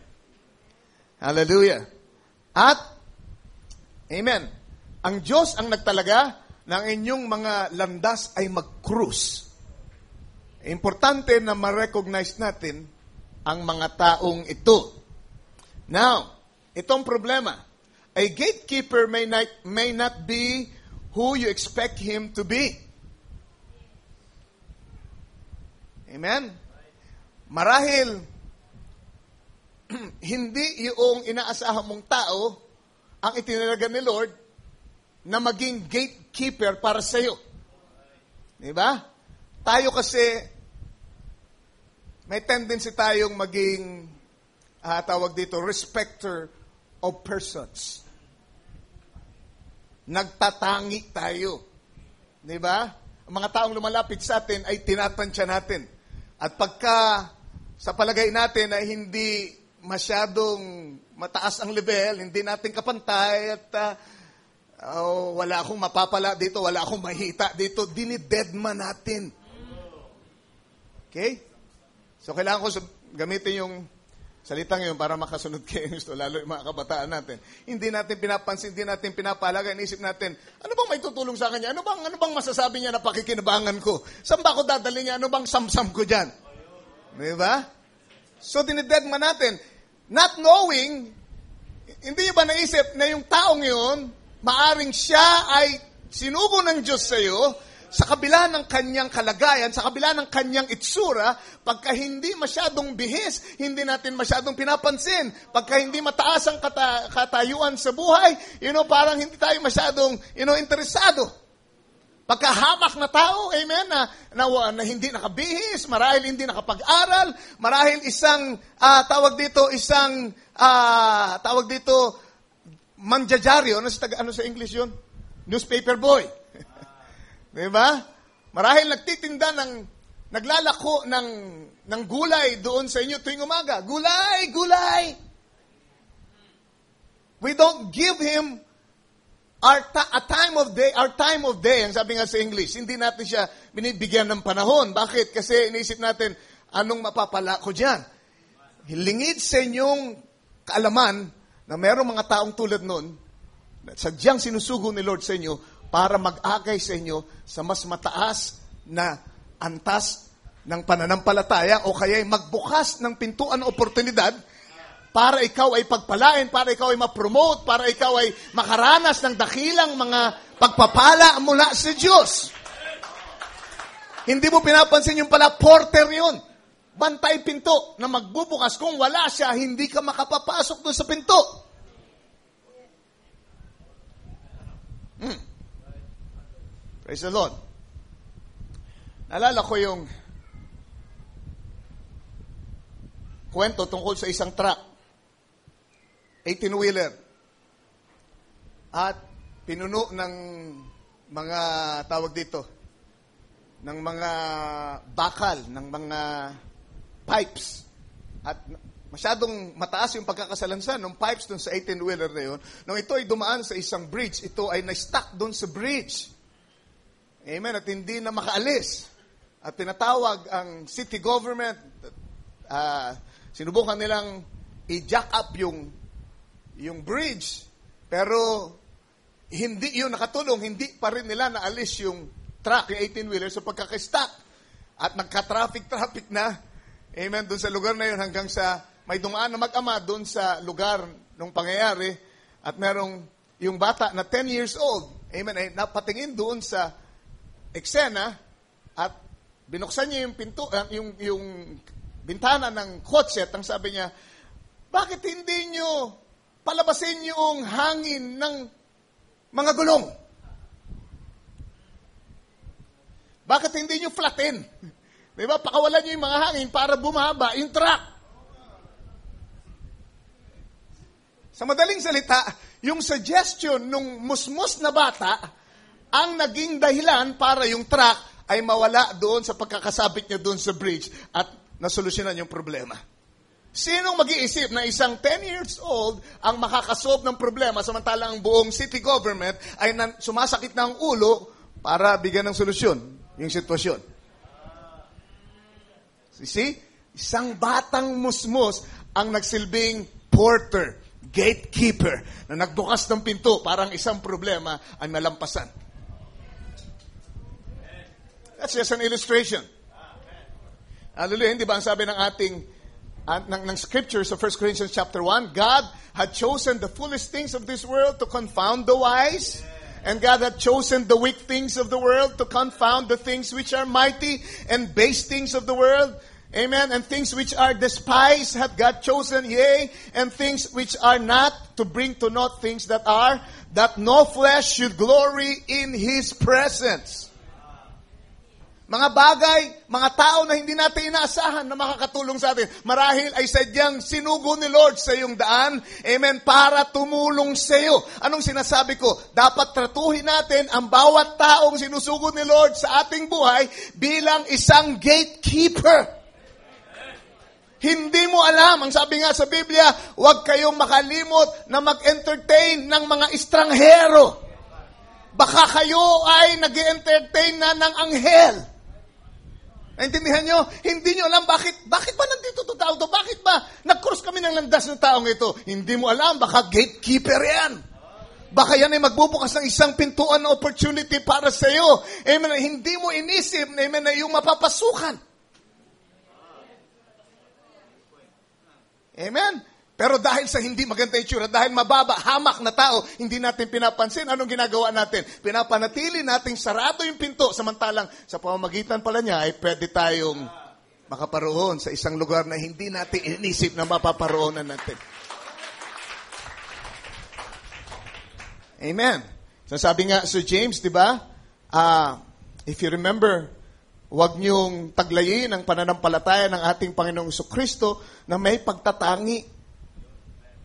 Hallelujah. At, amen, ang Diyos ang nagtalaga ng inyong mga landas ay mag-cruise. Importante na ma-recognize natin ang mga taong ito. Now, itong problema, a gatekeeper may not be who you expect him to be. Amen? Marahil, hindi yung inaasahan mong tao ang itinalaga ni Lord na maging gatekeeper para sa iyo. Diba? Tayo kasi, may tendency tayong maging, tawag dito, respecter of persons. Nagtatangi tayo. Di ba? Ang mga taong lumalapit sa atin ay tinatansya natin. At pagka sa palagay natin ay hindi masyadong mataas ang level, hindi natin kapantay at wala akong mapapala dito, wala akong mahita dito, dinidedma natin. Okay? So kailangan ko gamitin yung salitang yun para makasunod kayo gusto, lalo yung mga kabataan natin. Hindi natin pinapansin, hindi natin pinapalaga, inisip natin, ano bang may tutulong sa kanya? Ano bang masasabi niya na pakikinabangan ko? Saan ba ako dadali niya? Ano bang samsam ko dyan? Diba? So dinidedma natin. Not knowing, hindi niyo ba naisip na yung taong yun, maaring siya ay sinugo ng Diyos sa iyo, sa kabila ng kanyang kalagayan, sa kabila ng kanyang itsura, pagka hindi masyadong bihis, hindi natin masyadong pinapansin, pagka hindi mataas ang katayuan sa buhay, parang hindi tayo masyadong, interesado. Pagka hamak na tao, amen, na hindi nakabihis, marahil hindi nakapag-aral, marahil isang, tawag dito, manjajaryo, ano sa English yun? Newspaper boy. Diba? Marahil nagtitinda naglalako ng gulay doon sa inyo tuwing umaga. Gulay! Gulay! We don't give him our time of day, ang sabi nga sa English. Hindi natin siya binibigyan ng panahon. Bakit? Kasi iniisip natin, anong mapapala ko dyan? Lingid sa inyong kaalaman na mayroong mga taong tulad nun, na sadyang sinusugo ni Lord sa inyo para mag-agay sa inyo sa mas mataas na antas ng pananampalataya o kaya'y magbukas ng pintuan o oportunidad para ikaw ay pagpalain, para ikaw ay ma-promote, para ikaw ay makaranas ng dakilang mga pagpapala mula sa Diyos. Hindi mo pinapansin yung pala, porter yun. Bantay pinto na magbubukas. Kung wala siya, hindi ka makapapasok doon sa pinto. Praise the Lord. Naalala ko yung kwento tungkol sa isang truck. 18-wheeler. At pinuno ng mga tawag dito, ng mga bakal, ng mga pipes. At masyadong mataas yung pagkakasalansan ng pipes dun sa 18-wheeler na yun. Nung ito ay dumaan sa isang bridge, ito ay na-stuck dun sa bridge. Amen. At hindi na makaalis. At pinatawag ang city government. Sinubukan nilang i-jack up yung bridge, pero hindi yun nakatulong, hindi pa rin nila naalis yung truck, yung 18-wheeler, sa pagkakastuck. At nagka-traffic na, amen, dun sa lugar na yun hanggang sa may dumaan na mag-ama dun sa lugar nung pangyayari, at merong yung bata na 10 years old, amen, ay napatingin doon sa eksena, at binuksan niya yung pinto, yung bintana ng kotse, at ang sabi niya, bakit hindi nyo palabasin yung hangin ng mga gulong? Bakit hindi nyo flatten? Diba? Pakawalan nyo yung mga hangin para bumaba yung truck. Sa madaling salita, yung suggestion nung musmus na bata ang naging dahilan para yung truck ay mawala doon sa pagkakasabit niya doon sa bridge at nasolusyonan yung problema. Sinong mag-iisip na isang 10 years old ang makakasolve ng problema samantalang ang buong city government ay sumasakit na ang ulo para bigyan ng solusyon yung sitwasyon? See? Isang batang musmus ang nagsilbing porter, gatekeeper, na nagbukas ng pinto para ang isang problema ay malampasan. That's just an illustration. Hallelujah. Hindi ba ang sabi ng ating ng scripture sa 1 Corinthians chapter 1, God had chosen the foolish things of this world to confound the wise, and God had chosen the weak things of the world to confound the things which are mighty, and base things of the world, amen, and things which are despised hath God chosen, yea, and things which are not, to bring to naught things that are, that no flesh should glory in His presence. Mga bagay, mga tao na hindi natin inaasahan na makakatulong sa atin. Marahil ay sadyang sinugo ni Lord sa iyong daan, amen, para tumulong sa iyo. Anong sinasabi ko? Dapat tratuhin natin ang bawat taong sinusugo ni Lord sa ating buhay bilang isang gatekeeper. Hindi mo alam, ang sabi nga sa Biblia, huwag kayong makalimot na mag-entertain ng mga estranghero. Baka kayo ay nag-entertain na ng anghel. Naintindihan nyo? Hindi nyo alam bakit ba nandito ito tao to? Bakit ba nag-cross kami ng landas ng taong ito? Hindi mo alam, baka gatekeeper yan. Baka yan ay magbubukas ng isang pintuan na opportunity para sa iyo. Amen. Hindi mo inisip, amen, na yung mapapasukan. Amen. Pero dahil sa hindi maganda itsura, dahil mababa, hamak na tao, hindi natin pinapansin. Anong ginagawa natin? Pinapanatili nating sarado yung pinto, samantalang sa pamamagitan pala niya ay pwede tayong makaparoon sa isang lugar na hindi natin inisip na mapaparoonan natin. Amen. So sabi nga sa James, di ba? If you remember, huwag niyong taglayin ang pananampalataya ng ating Panginoong Jesucristo na may pagtatangi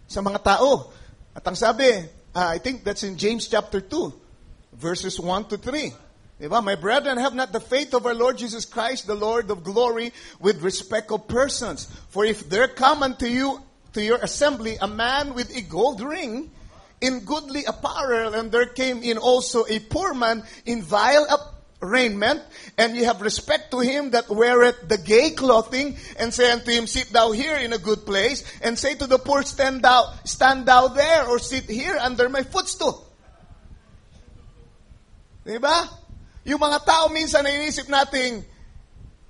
sa mga tao. At ang sabi, I think that's in James chapter 2, verses 1 to 3. Diba? My brethren, have not the faith of our Lord Jesus Christ, the Lord of glory, with respect of persons. For if there come unto you, to your assembly, a man with a gold ring, in goodly apparel, and there came in also a poor man in vile raiment, and ye have respect to him that weareth the gay clothing, and say unto him, sit thou here in a good place, and say to the poor, stand thou there, or sit here under my footstool. Diba? Yung mga tao minsan na inisip nating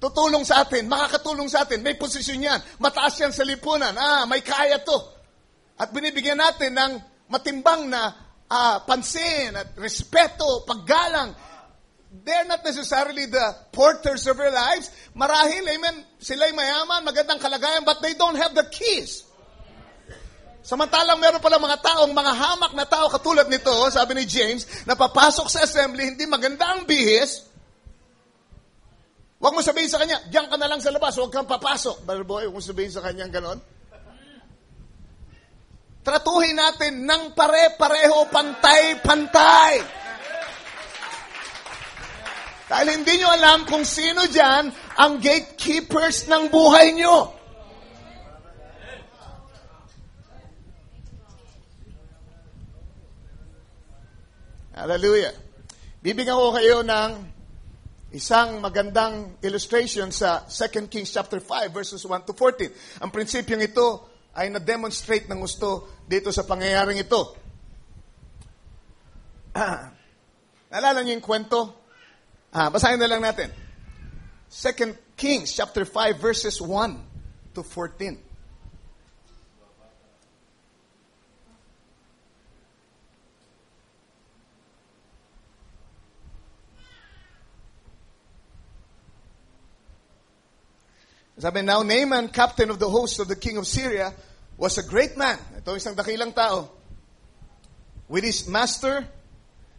tutulong sa atin, makakatulong sa atin, may posisyon yan, mataas yan sa lipunan, may kaya to. At binibigyan natin ng matimbang na pansin at respeto, paggalang. They're not necessarily the porters of our lives. Marahil, amen, sila'y mayaman, magandang kalagayan, but they don't have the keys. Samantalang meron pala mga taong, mga hamak na tao katulad nito, sabi ni James, na papasok sa assembly, hindi maganda ang bihis. Huwag mo sabihin sa kanya, diyan ka na lang sa labas, huwag kang papasok. Brother boy, huwag mo sabihin sa kanya ganon. Tratuhin natin ng pare-pareho, pantay-pantay. Dahil hindi nyo alam kung sino dyan ang gatekeepers ng buhay nyo. Hallelujah. Bibigyan ko kayo ng isang magandang illustration sa 2 Kings chapter 5 verses 1 to 14. Ang prinsipyong ito ay na-demonstrate ng gusto dito sa pangyayaring ito. Naalala niyo yung kwento? Basahin na lang natin. 2 Kings chapter 5 verses 1 to 14. Sabi, now Naaman, captain of the host of the king of Syria, was a great man. Ito isang dakilang tao. With his master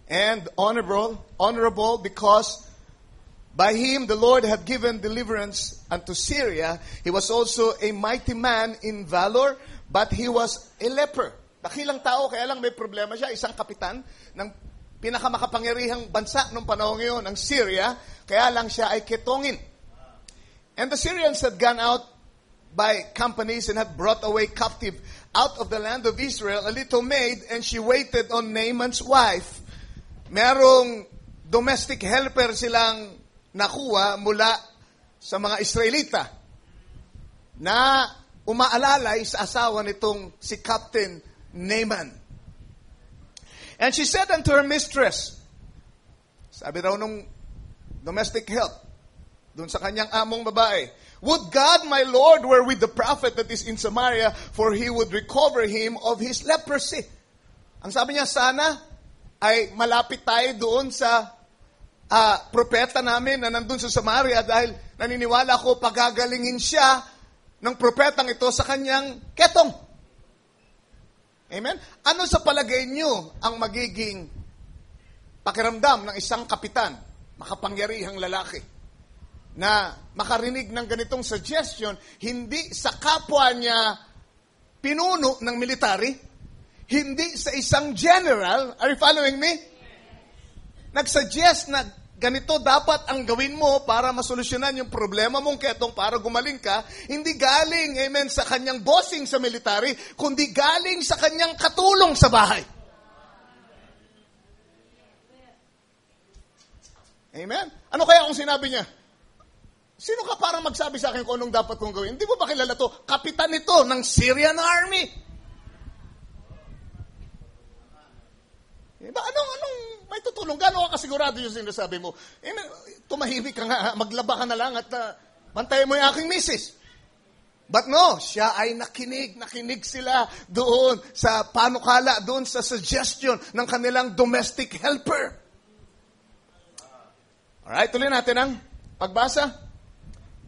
and honorable because by him the Lord had given deliverance unto Syria. He was also a mighty man in valor, but he was a leper. Dakilang tao, kaya lang may problema siya. Isang kapitan ng pinakamakapangyarihang bansa nung panahon ngayon, ang Syria, kaya lang siya ay ketongin. And the Syrians had gone out by companies and had brought away captive out of the land of Israel a little maid, and she waited on Naaman's wife. Merong domestic helper silang nakuha mula sa mga Israelita na umaalalay sa asawa nitong si Captain Naaman. And she said unto her mistress, sabi raw nung domestic help, doon sa kanyang among babae, would God, my Lord, were with the prophet that is in Samaria, for he would recover him of his leprosy. Ang sabi niya, sana ay malapit tayo doon sa propeta namin na nandun sa Samaria dahil naniniwala ko pagagalingin siya ng propetang ito sa kanyang ketong. Amen? Ano sa palagay niyo ang magiging pakiramdam ng isang kapitan, makapangyarihang lalaki, na makarinig ng ganitong suggestion, hindi sa kapwa niya pinuno ng military, hindi sa isang general, are you following me? Nagsuggest na ganito dapat ang gawin mo para masolusyonan yung problema mong ketong para gumaling ka, hindi galing, amen, sa kanyang bossing sa military, kundi galing sa kanyang katulong sa bahay. Amen? Ano kaya kung sinabi niya? Sino ka parang magsabi sa akin kung anong dapat kong gawin? Hindi mo ba kilala to? Kapitan ito ng Syrian army. Diba? Anong may tutulong? Gano'n ka kasigurado yung sinasabi mo? Tumahimik ka nga, maglaba ka na lang at bantayan mo yung aking misis. But no, siya ay nakinig sila doon sa panukala, doon sa suggestion ng kanilang domestic helper. Alright, tuloy natin ang pagbasa.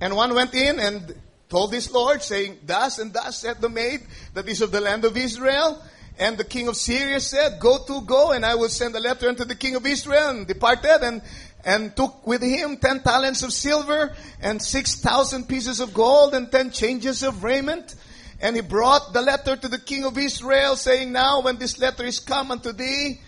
And one went in and told his Lord, saying, thus and thus said the maid that is of the land of Israel. And the king of Syria said, go, and I will send a letter unto the king of Israel. And departed and took with him 10 talents of silver and 6,000 pieces of gold and 10 changes of raiment. And he brought the letter to the king of Israel, saying, now when this letter is come unto thee,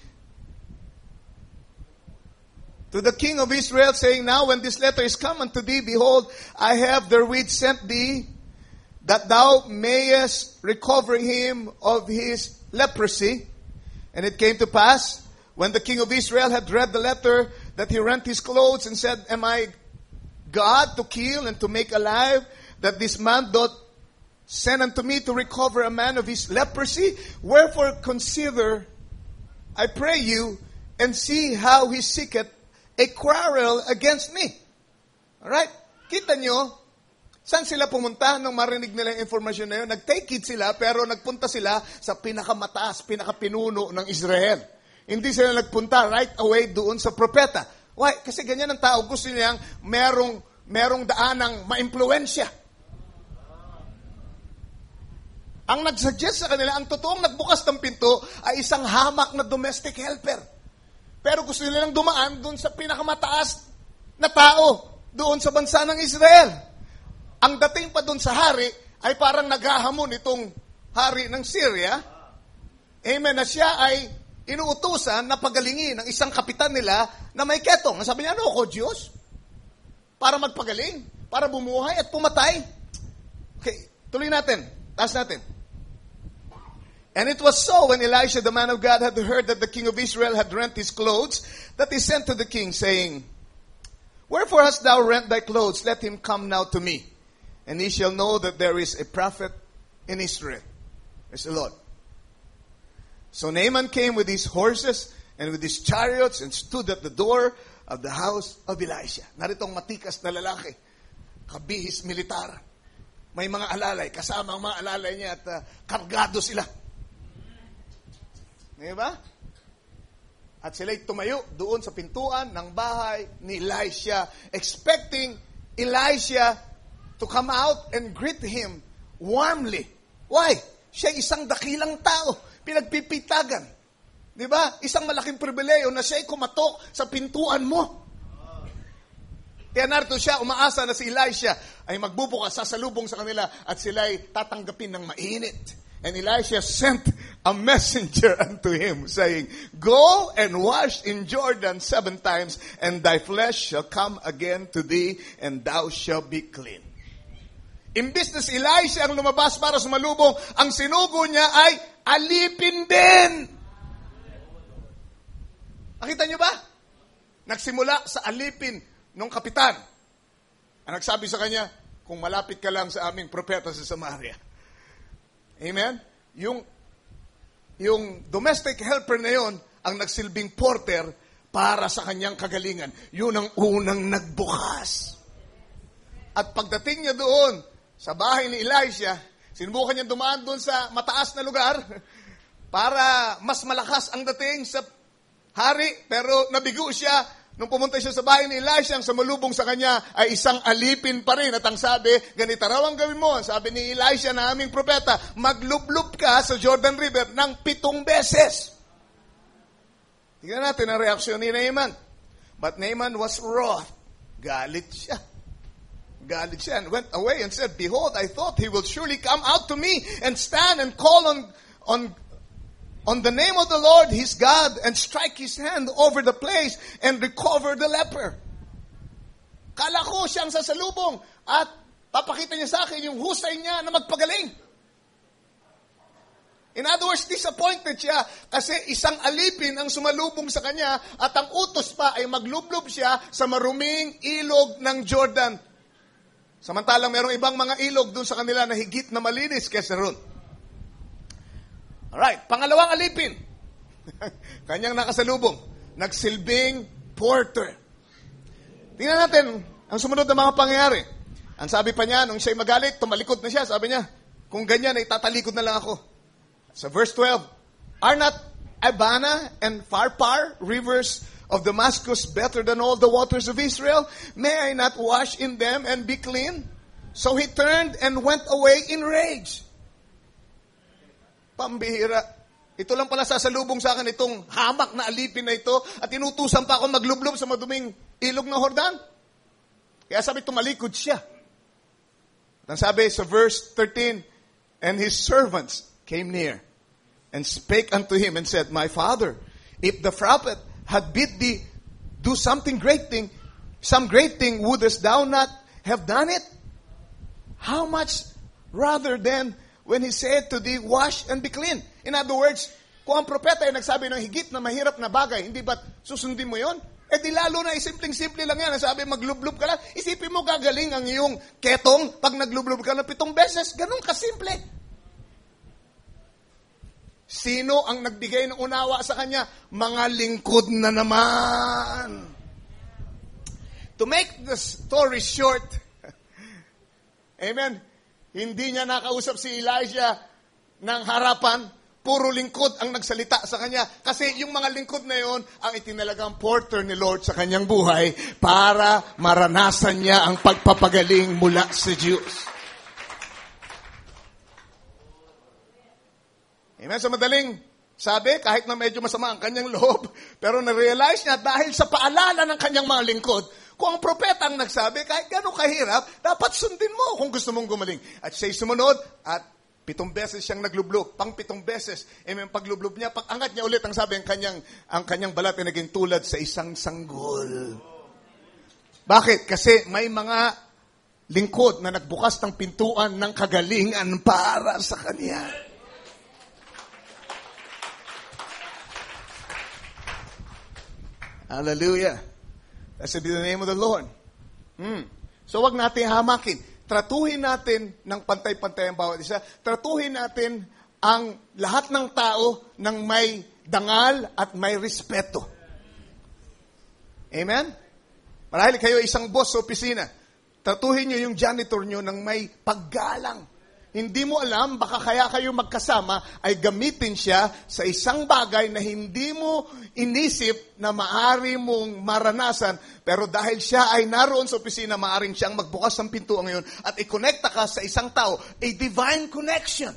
to the king of Israel, saying, now when this letter is come unto thee, behold, I have therewith sent thee, that thou mayest recover him of his leprosy. And it came to pass, when the king of Israel had read the letter, that he rent his clothes and said, Am I God to kill and to make alive, that this man doth send unto me to recover a man of his leprosy? Wherefore consider, I pray you, and see how he seeketh a quarrel against me. Alright? Kita nyo, saan sila pumunta nung marinig nila yung informasyon na yun? Nag-take it sila, pero nagpunta sila sa pinakamataas, pinakapinuno ng Israel. Hindi sila nagpunta right away doon sa propeta. Why? Kasi ganyan ang tao. Gusto niyang merong daanang ma-impluensya. Ang nag-suggest sa kanila, ang totoong nagbukas ng pinto ay isang hamak na domestic helper. Pero gusto nilang dumaan doon sa pinakamataas na tao doon sa bansa ng Israel. Ang dating pa doon sa hari ay parang naghahamon itong hari ng Syria. Amen, na siya ay inuutusan na pagalingin ng isang kapitan nila na may ketong. Sabi niya, ano ako, Diyos? Para magpagaling, para bumuhay at pumatay. Okay, tuloy natin. Taas natin. And it was so when Elisha, the man of God, had heard that the king of Israel had rent his clothes, that he sent to the king, saying, Wherefore hast thou rent thy clothes? Let him come now to me, and he shall know that there is a prophet in Israel. Praise the Lord. So Naaman came with his horses and with his chariots and stood at the door of the house of Elisha. Naritong matikas na lalaki, kabihis militar. May mga alalay, kasama ang mga alalay niya at kargado sila. Diba? At sila'y tumayo doon sa pintuan ng bahay ni Elisha, expecting Elisha to come out and greet him warmly. Why? Siya isang dakilang tao, pinagpipitagan. Diba? Isang malaking pribileyo na siya'y kumatok sa pintuan mo. Kaya narito siya, umaasa na si Elisha ay magbubukas, sasalubong sa kanila at sila'y tatanggapin ng mainit. And Elisha sent a messenger unto him, saying, Go and wash in Jordan 7 times, and thy flesh shall come again to thee, and thou shalt be clean. Imbis na si Elisha ang lumabas para sumalubong, ang sinugo niya ay alipin din. Nakita niyo ba? Nagsimula sa alipin ng kapitan. Ang nagsabi sa kanya, kung malapit ka lang sa aming propeta sa Samaria. Amen? Yung domestic helper na yon ang nagsilbing porter para sa kanyang kagalingan. Yun ang unang nagbukas. At pagdating niya doon sa bahay ni Elisha, sinubukan niya dumaan doon sa mataas na lugar para mas malakas ang dating sa hari, pero nabigo siya. Nung pumunta siya sa bahay ni Elisha, ang sumalubong sa kanya ay isang alipin pa rin. At ang sabi, ganito raw ang gawin mo. Sabi ni Elisha na aming propeta, maglublub ka sa Jordan River ng 7 beses. Tingnan natin ang reaksyon ni Naaman. But Naaman was wroth. Galit siya. And went away and said, Behold, I thought he will surely come out to me and stand and call on the name of the Lord his God and strike his hand over the place and recover the leper. Kala ko siyang sasalubong at papakita niya sa akin yung husay niya na magpagaling. In other words, disappointed siya kasi isang alipin ang sumalubong sa kanya at ang utos pa ay maglublob siya sa maruming ilog ng Jordan. Samantalang mayroong ibang mga ilog dun sa kanila na higit na malinis kaysa ron. Alright, pangalawang alipin. Kanyang nakasalubong. Nagsilbing porter. Tingnan natin ang sumunod na mga pangyayari. Ang sabi pa niya, nung siya'y magalit, tumalikod na siya. Sabi niya, kung ganyan ay tatalikod na lang ako. Sa verse 12, Are not Abana and Pharpar, rivers of Damascus, better than all the waters of Israel? May I not wash in them and be clean? So he turned and went away in rage. Pambihira. Ito lang pala sasalubong sa akin itong hamak na alipin na ito at inutusan pa ako maglublob sa maduming ilog ng Jordan. Kaya sabi, tumalikod siya. At ang sabi sa verse 13, And his servants came near and spake unto him and said, My father, if the prophet had bid thee do some great thing, wouldest thou not have done it? How much rather than when he said to thee, wash and be clean? In other words, kung ang propeta ay nagsabi ng higit na mahirap na bagay, hindi ba't susundin mo yon? Eh di lalo na, simpleng-simple lang yan. Sabi, maglublob ka lang. Isipin mo, gagaling ang iyong ketong pag naglublob ka ng 7 beses. Ganun kasimple. Sino ang nagbigay ng unawa sa kanya? Mga lingkod na naman. To make the story short, amen, hindi niya nakausap si Elijah ng harapan, puro lingkod ang nagsalita sa kanya. Kasi yung mga lingkod na yon ang itinalagang porter ni Lord sa kanyang buhay para maranasan niya ang pagpapagaling mula sa Diyos. Amen. Sa madaling sabi, kahit na medyo masama ang kanyang loob, pero na-realize niya dahil sa paalala ng kanyang mga lingkod, kung ang propeta ang nagsabi, kahit gano'ng kahirap, dapat sundin mo kung gusto mong gumaling. At siya'y sumunod at 7 beses siyang naglublob, pang 7 beses. Amen, paglublob niya, pag-angat niya ulit, ang sabi, ang kanyang balat ay naging tulad sa isang sanggol. Bakit? Kasi may mga lingkod na nagbukas ng pintuan ng kagalingan para sa kanya. Hallelujah. That's the name of the Lord. So wag natin hamakin. Tratuhin natin ng pantay-pantay ang bawat isa. Tratuhin natin ang lahat ng tao ng may dangal at may respeto. Amen? Marahil kayo isang boss sa opisina. Tratuhin nyo yung janitor nyo ng may paggalang. Hindi mo alam, baka kaya kayo magkasama ay gamitin siya sa isang bagay na hindi mo inisip na maaari mong maranasan. Pero dahil siya ay naroon sa opisina, maaaring siyang magbukas ng pintuan ngayon at i-connecta ka sa isang tao. A divine connection.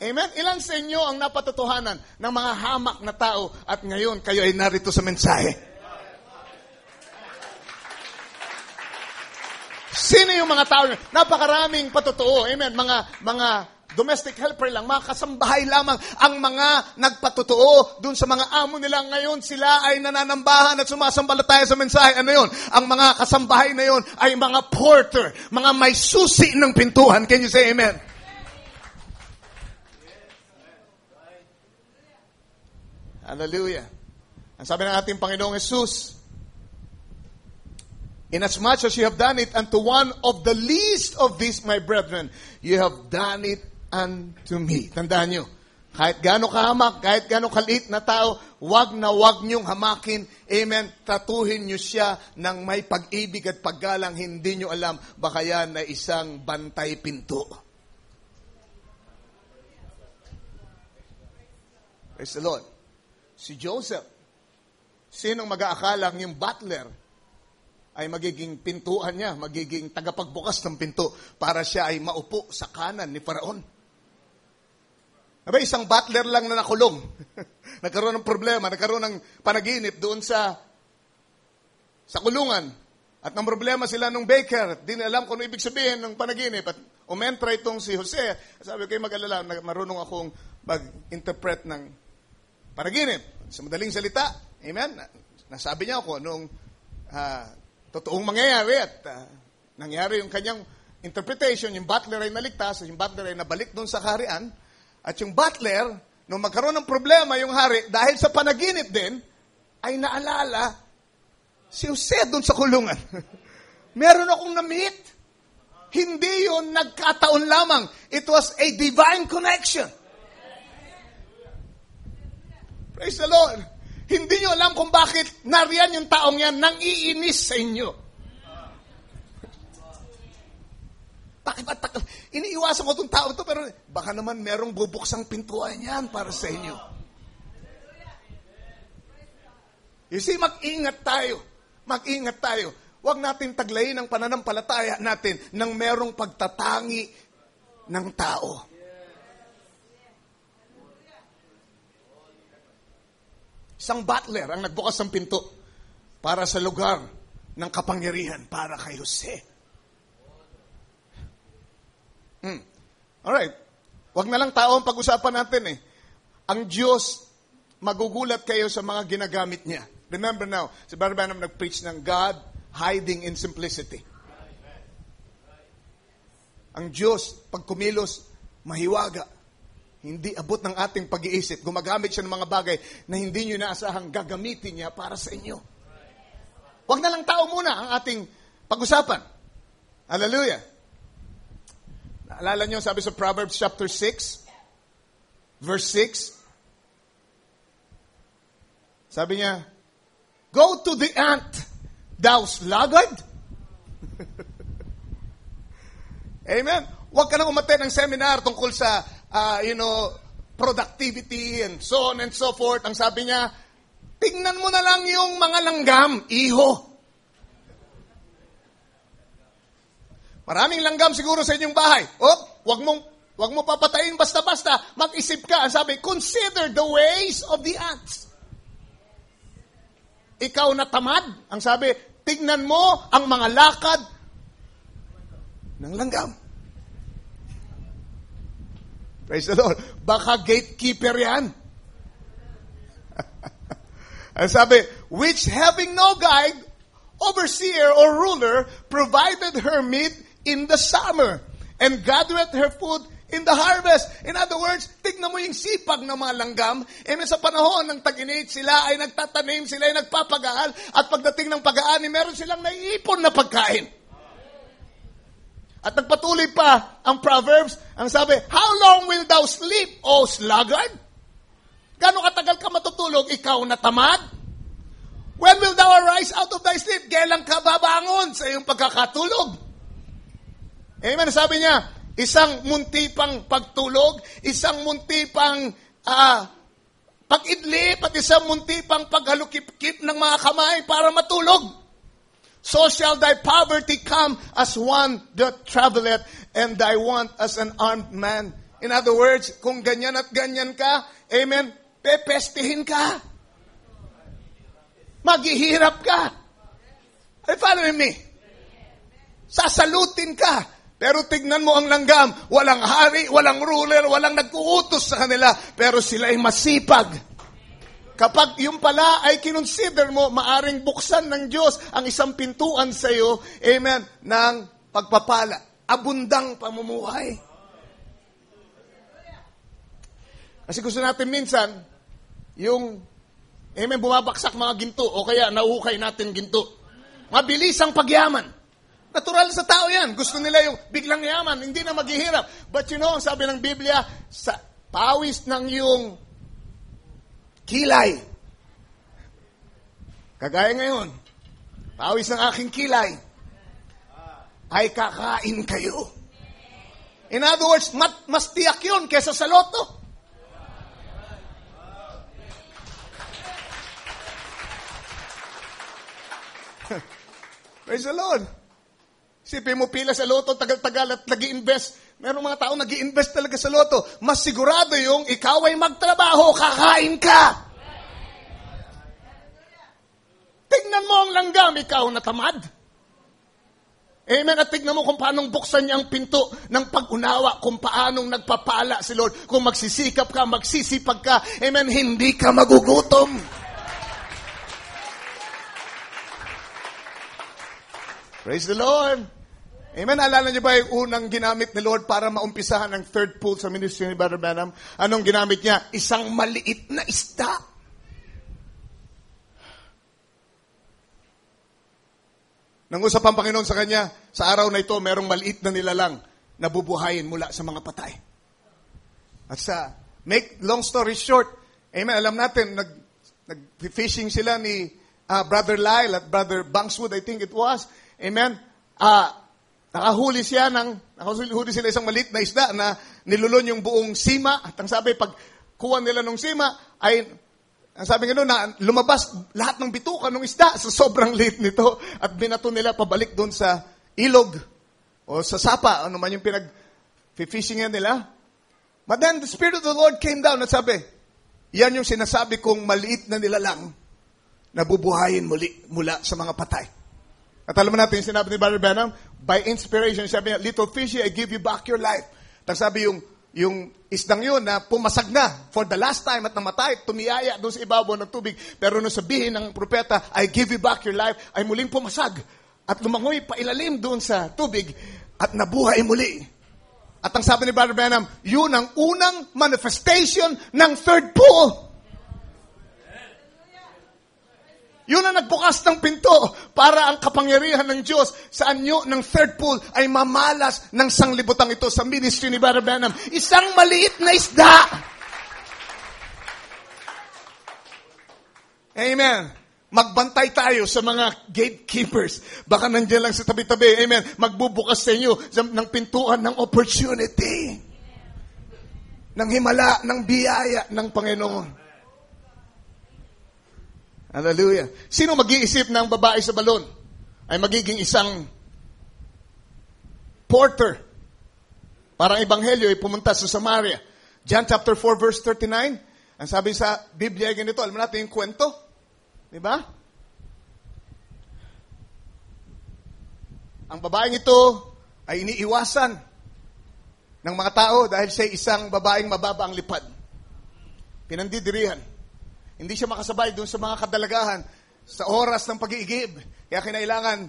Amen? Ilan sa inyo ang napatotohanan ng mga hamak na tao at ngayon kayo ay narito sa mensahe? Sino yung mga tao? Napakaraming patotoo. Amen. Mga domestic helper lang, mga kasambahay lamang ang mga nagpatotoo dun sa mga amo nila. Ngayon sila ay nananambahan at sumasambalataya sa mensahe. Ano yun? Ang mga kasambahay na yun ay mga porter, mga may susi ng pintuan. Can you say amen? Hallelujah. Ang sabi ng ating Panginoong Jesus, inasmuch as you have done it unto one of the least of these, my brethren, you have done it unto me. Tandaan nyo, kahit gaano kahamak, kahit gaano kaliit na tao, wag na wag nyong hamakin. Amen. Tratuhin nyo siya ng may pag-ibig at paggalang. Hindi nyo alam, baka yan na isang bantay pinto. Praise the Lord. Si Joseph, sinong mag-aakalang yung butler ay magiging pintuan niya, magiging tagapagbukas ng pinto para siya ay maupo sa kanan ni Faraon. Abay, isang butler lang na nakulong. Nagkaroon ng problema, nagkaroon ng panaginip doon sa kulungan. At ng problema sila nung baker, di na alam kung ano ibig sabihin ng panaginip. At umentra itong si Jose. Sabi ko, mag-alala, marunong akong mag-interpret ng panaginip. Sa madaling salita, amen, nasabi niya ako nung totoong mangyayari at nangyari yung kanyang interpretation, yung butler ay naligtas, yung butler ay nabalik doon sa kaharian, at yung butler, nung magkaroon ng problema yung hari, dahil sa panaginip din, ay naalala si Jose doon sa kulungan. Meron akong na-meet. Hindi yun nagkataon lamang. It was a divine connection. Praise the Lord. Hindi nyo alam kung bakit nariyan yung taong yan nang iinis sa inyo. Bakit? Iniiwasan ko itong tao ito, pero baka naman merong bubuksang pintuan yan para sa inyo. You see, mag-ingat tayo. Mag-ingat tayo. Huwag natin taglayin ang pananampalataya natin nang merong pagtatangi ng tao. Isang butler ang nagbukas ng pinto para sa lugar ng kapangyarihan para kay Jose. Alright. Wag na lang tao ang pag-usapan natin eh. Ang Diyos, magugulat kayo sa mga ginagamit niya. Remember now, si Brother Branham nag-preach ng God hiding in simplicity. Ang Diyos, pag kumilos, mahiwaga. hindi abot ng ating pag-iisip. Gumagamit siya ng mga bagay na hindi nyo naasahang gagamitin niya para sa inyo. Huwag na lang tao muna ang ating pag-usapan. Hallelujah. Naalala nyo, sabi sa Proverbs chapter 6, verse 6, sabi niya, "Go to the ant, thou sluggard." Amen. Huwag ka nang umattend ng seminar tungkol sa, productivity and so on and so forth. Ang sabi niya, tingnan mo na lang yung mga langgam, iho. Maraming langgam siguro sa inyong bahay. Wag mo papatayin basta-basta. Mag-isip ka. Ang sabi, consider the ways of the ants. Ikaw na tamad. Ang sabi, tignan mo ang mga lakad ng langgam. Praise the Lord. Baka gatekeeper yan. Ang sabi, which having no guide, overseer or ruler, provided her meat in the summer, and gathereth her food in the harvest. In other words, tignan mo yung sipag ng mga langgam. Sa panahon ng tag-init, sila ay nagtatanim, sila ay nagpapagaan, at pagdating ng pag-aani, meron silang naiipon na pagkain. At nagpatuloy pa ang Proverbs, ang sabi, how long will thou sleep, O sluggard? Gano'ng katagal ka matutulog, ikaw na tamad? When will thou arise out of thy sleep? Kailan ka babangon sa iyong pagkakatulog? Amen. Sabi niya, isang munti pang pagtulog, isang munti pang pag-idlip, at isang munti pang paghalukip-kip ng mga kamay para matulog. So shall thy poverty come as one that traveleth, and thy want as an armed man. In other words, kung ganyan at ganyan ka, amen, pepestihin ka. Maghihirap ka. Are you following me? Sasalutin ka. Pero tignan mo ang langgam, walang hari, walang ruler, walang nag-uutos sa kanila, pero sila ay masipag. Kapag yung pala ay kinonsider mo, maaring buksan ng Diyos ang isang pintuan sa iyo, amen, ng pagpapala. Abundang pamumuhay. Kasi gusto natin minsan, yung, amen, bumabaksak mga ginto, o kaya nauhukay natin ginto. Mabilis ang pagyaman. Natural sa tao yan. Gusto nila yung biglang yaman, hindi na maghihirap. But ang sabi ng Biblia, sa pawis ng iyong kilay. Kagaya ngayon, pawis ng aking kilay, ay kakain kayo. In other words, mas tiyak yun kesa sa loto. Praise the Lord. Sipin mo pila sa loto, tagal-tagal at nag-i-invest. Merong mga tao nag-i-invest talaga sa loto. Mas sigurado yung ikaw ay magtrabaho, kakain ka. Tignan mo ang langgam, ikaw na tamad. Amen. At tignan mo kung paanong buksan niya ang pinto ng pag-unawa, kung paanong nagpapala si Lord. Kung magsisikap ka, magsisipag ka, amen, hindi ka magugutom. Praise the Lord. Amen. Alala niyo ba yung unang ginamit ni Lord para maumpisahan ang third pool sa ministry ni Brother Branham? Anong ginamit niya? Isang maliit na isda. Nangusap ang Panginoon sa kanya, sa araw na ito, merong maliit na nilalang na bubuhayin mula sa mga patay. At sa, make long story short, amen, alam natin, nag-fishing sila ni Brother Lyle at Brother Bangswood, I think it was. Amen. Nakahuli sila isang maliit na isda na nilulon yung buong sima. At ang sabi, pag kuha nila ng sima, ay, ang sabi nga na lumabas lahat ng bituka ng isda sa sobrang liit nito. At binato nila pabalik doon sa ilog o sa sapa, ano man yung pinag-fishing nila. But then the Spirit of the Lord came down at sabi, yan yung sinasabi kong maliit na nilalang na bubuhayin mula sa mga patay. At alam natin yung sinabi ni Brother Branham, by inspiration, sabi niya, little fishy, I give you back your life. Tapos sabi yung isdang yun na pumasag na for the last time at namatay, tumiyaya doon sa ibabaw ng tubig. Pero nung sabihin ng propeta, I give you back your life, ay muling pumasag at lumangoy pa ilalim doon sa tubig at nabuhay muli. At ang sabi ni Brother Branham, yun ang unang manifestation ng third pool. Yun ang nagbukas ng pinto para ang kapangyarihan ng Diyos sa anyo ng third pool ay mamalas ng sanglibutang ito sa ministry ni Brother Branham. Isang maliit na isda. Amen. Magbantay tayo sa mga gatekeepers. Baka nandiyan lang sa tabi-tabi. Amen. Magbubukas sa inyo ng pintuan ng opportunity. Ng himala, ng biyaya ng Panginoon. Hallelujah. Sino mag-iisip ng babae sa balon ay magiging isang porter? Parang ebanghelyo ay pumunta sa Samaria. John chapter 4 verse 39. Ang sabi sa Biblia ay ganito. Alam natin yung kwento. Diba? Ang babaeng ito ay iniiwasan ng mga tao dahil siya isang babaeng mababa ang lipad. Pinandidirihan. Hindi siya makasabay doon sa mga kadalagahan sa oras ng pag-iigib. Kaya kinailangan,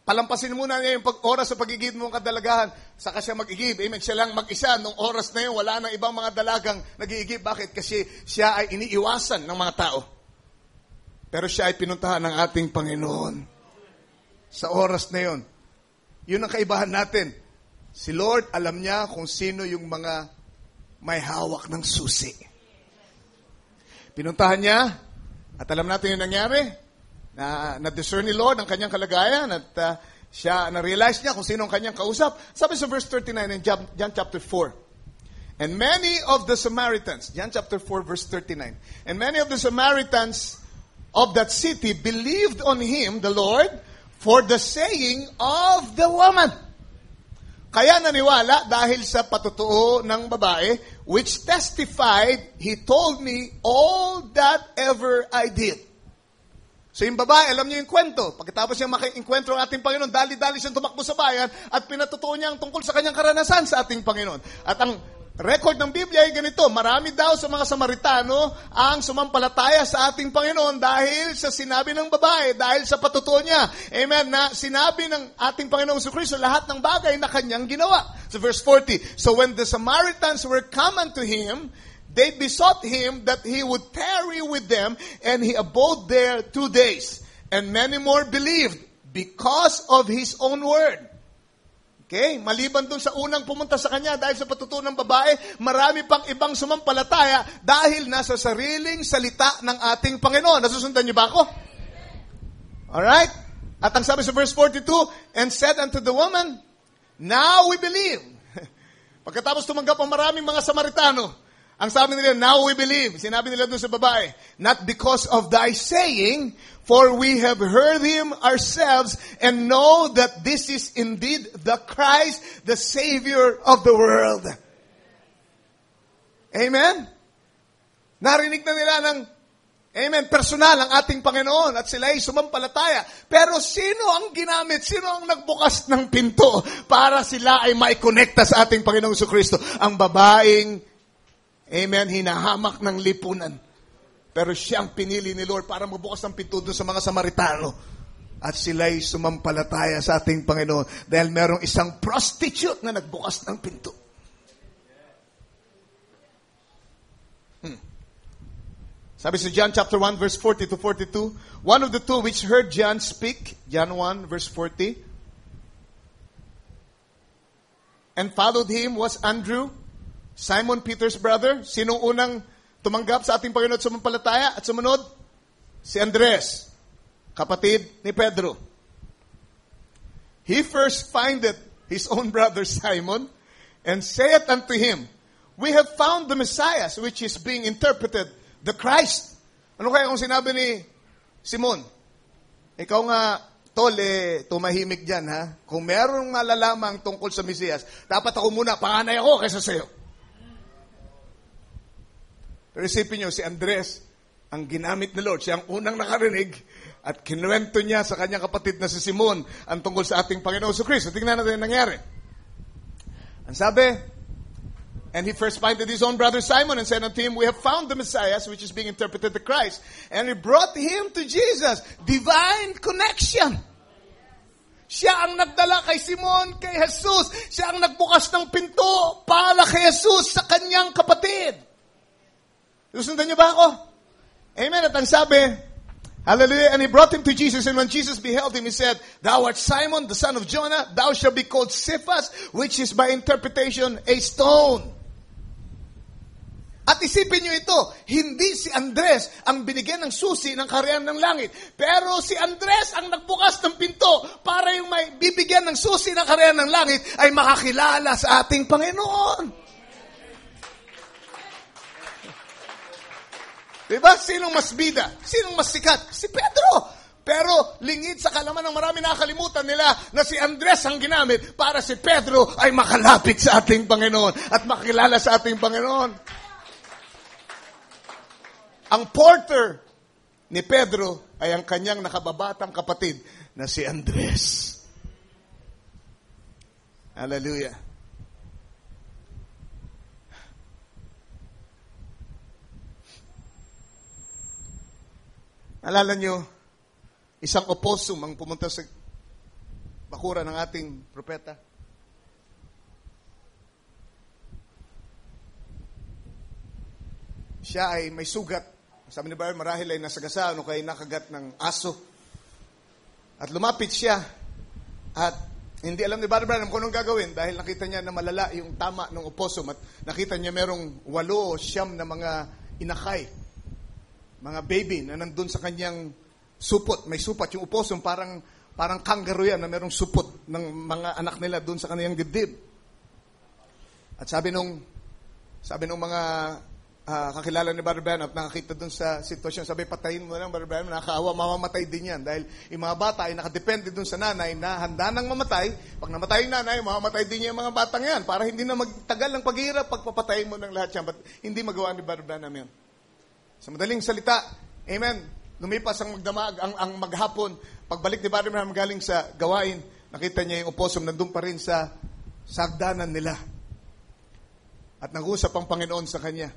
palampasin muna niya yung oras sa pag-iigib mong kadalagahan, saka siya mag-igib. Amen. Siya lang mag-isa. Nung oras na yun, wala nang ibang mga dalagang nag-iigib. Bakit? Kasi siya ay iniiwasan ng mga tao. Pero siya ay pinuntahan ng ating Panginoon. Sa oras na yun. Yun ang kaibahan natin. Si Lord, alam niya kung sino yung mga may hawak ng susi. Pinuntahan niya, at alam natin yung nangyari, na-discern ni Lord ang kanyang kalagayan, at siya na-realize niya kung sino ang kanyang kausap. Sabi sa verse 39 in John chapter 4, and many of the Samaritans, John chapter 4 verse 39, and many of the Samaritans of that city believed on him, the Lord, for the saying of the woman. Kaya naniwala dahil sa patutuo ng babae, which testified, he told me all that ever I did. So yung babae, alam niyo yung kwento. Pagkatapos niya maki-enkwentro ang ating Panginoon, dali-dali siyang tumakbo sa bayan at pinatutuo niya ang tungkol sa kanyang karanasan sa ating Panginoon. At ang record ng Biblia ay ganito, marami daw sa mga Samaritano ang sumampalataya sa ating Panginoon dahil sa sinabi ng babae, dahil sa patutuo niya. Amen, na sinabi ng ating Panginoong Jesucristo lahat ng bagay na kanyang ginawa. So verse 40, so when the Samaritans were come unto him, they besought him that he would tarry with them, and he abode there 2 days. And many more believed because of his own word. Okay? Maliban dun sa unang pumunta sa kanya dahil sa patutuo ng babae, marami pang ibang sumampalataya dahil nasa sariling salita ng ating Panginoon. Nasusundan niyo ba ako? Alright? At ang sabi sa verse 42, and said unto the woman, now we believe. Pagkatapos tumanggap ang maraming mga Samaritano, ang sabi nila, now we believe. Sinabi nila dun sa babae, not because of thy saying, for we have heard him ourselves and know that this is indeed the Christ, the Savior of the world. Amen? Narinig na nila ng, amen, personal ang ating Panginoon at sila ay sumampalataya. Pero sino ang ginamit? Sino ang nagbukas ng pinto para sila ay maikonekta sa ating Panginoong Jesucristo? Ang babaeng, amen, hinahamak ng lipunan. Pero siya ang pinili ni Lord para magbukas ng pinto doon sa mga Samaritano. At sila'y sumampalataya sa ating Panginoon dahil merong isang prostitute na nagbukas ng pinto. Sabi sa John chapter 1 verse 40 to 42, one of the two which heard John speak, John 1 verse 40, and followed him was Andrew, Simon Peter's brother. Sinong unang tumanggap sa ating Panginoon at sumampalataya at sumunod? Si Andres, kapatid ni Pedro. He first findeth his own brother Simon and saith unto him, we have found the Messiah, which is being interpreted, the Christ. Ano kaya kung sinabi ni Simon? Ikaw nga, tol, tumahimik dyan, ha? Kung merong malalamang tungkol sa Mesiyas, dapat ako muna, panganay ako kaysa sa'yo. Pero isipin nyo, si Andres, ang ginamit ni Lord, siya ang unang nakarinig at kinuwento niya sa kanyang kapatid na si Simon ang tungkol sa ating Panginoon Jesucristo. Tingnan natin ang nangyari. Ang sabi, and he first findeth his own brother Simon and said unto him, we have found the Messiah, which is being interpreted the Christ. And he brought him to Jesus. Divine connection. Siya ang nagdala kay Simon, kay Jesus. Siya ang nagbukas ng pinto para kay Jesus sa kanyang kapatid. Susundan niyo ba ako? Amen. At ang sabi, hallelujah, and he brought him to Jesus, and when Jesus beheld him, he said, Thou art Simon, the son of Jonah, thou shalt be called Cephas, which is by interpretation, a stone. At isipin nyo ito, hindi si Andres ang binigyan ng susi ng kaharian ng langit. Pero si Andres ang nagbukas ng pinto para yung may bibigyan ng susi ng kaharian ng langit ay makakilala sa ating Panginoon. Diba? Sinong mas bida? Sinong mas sikat? Si Pedro. Pero lingid sa kalaman ng marami nakakalimutan nila na si Andres ang ginamit para si Pedro ay makalapit sa ating Panginoon at makilala sa ating Panginoon. Ang porter ni Pedro ay ang kanyang nakababatang kapatid na si Andres. Hallelujah. Alala nyo, isang opossum ang pumunta sa bakuran ng ating propeta. Siya ay may sugat. Sabi ni Baron, marahil ay nasagasaan o kaya nakagat ng aso. At lumapit siya. At hindi alam ni Brother Branham kung anong gagawin dahil nakita niya na malala yung tama ng opossum at nakita niya merong 8 o 9 na mga inakay. Mga baby na nandun sa kanyang supot. May supot. Yung opossum parang kangaroo yan na merong supot ng mga anak nila dun sa kanyang dibdib. At sabi nung mga kakilala ni Brother Branham at nakakita dun sa sitwasyon, sabi, patayin mo lang, Brother Branham, nakakaawa, mamamatay din yan. Dahil yung mga bata ay nakadepende dun sa nanay na handa nang mamatay. Pag namatay yung nanay, mamamatay din yung mga batang yan. Para hindi na magtagal ng paghihirap, pagpapatayin mo ng lahat yan. But hindi magawa ni Brother Branham yan. Sa madaling salita, amen, lumipas ang magdamag, ang maghapon. Pagbalik ni Brother Branham galing sa gawain, nakita niya yung opossum, nandun pa rin sa sagdanan nila. At nag-usap ang Panginoon sa kanya.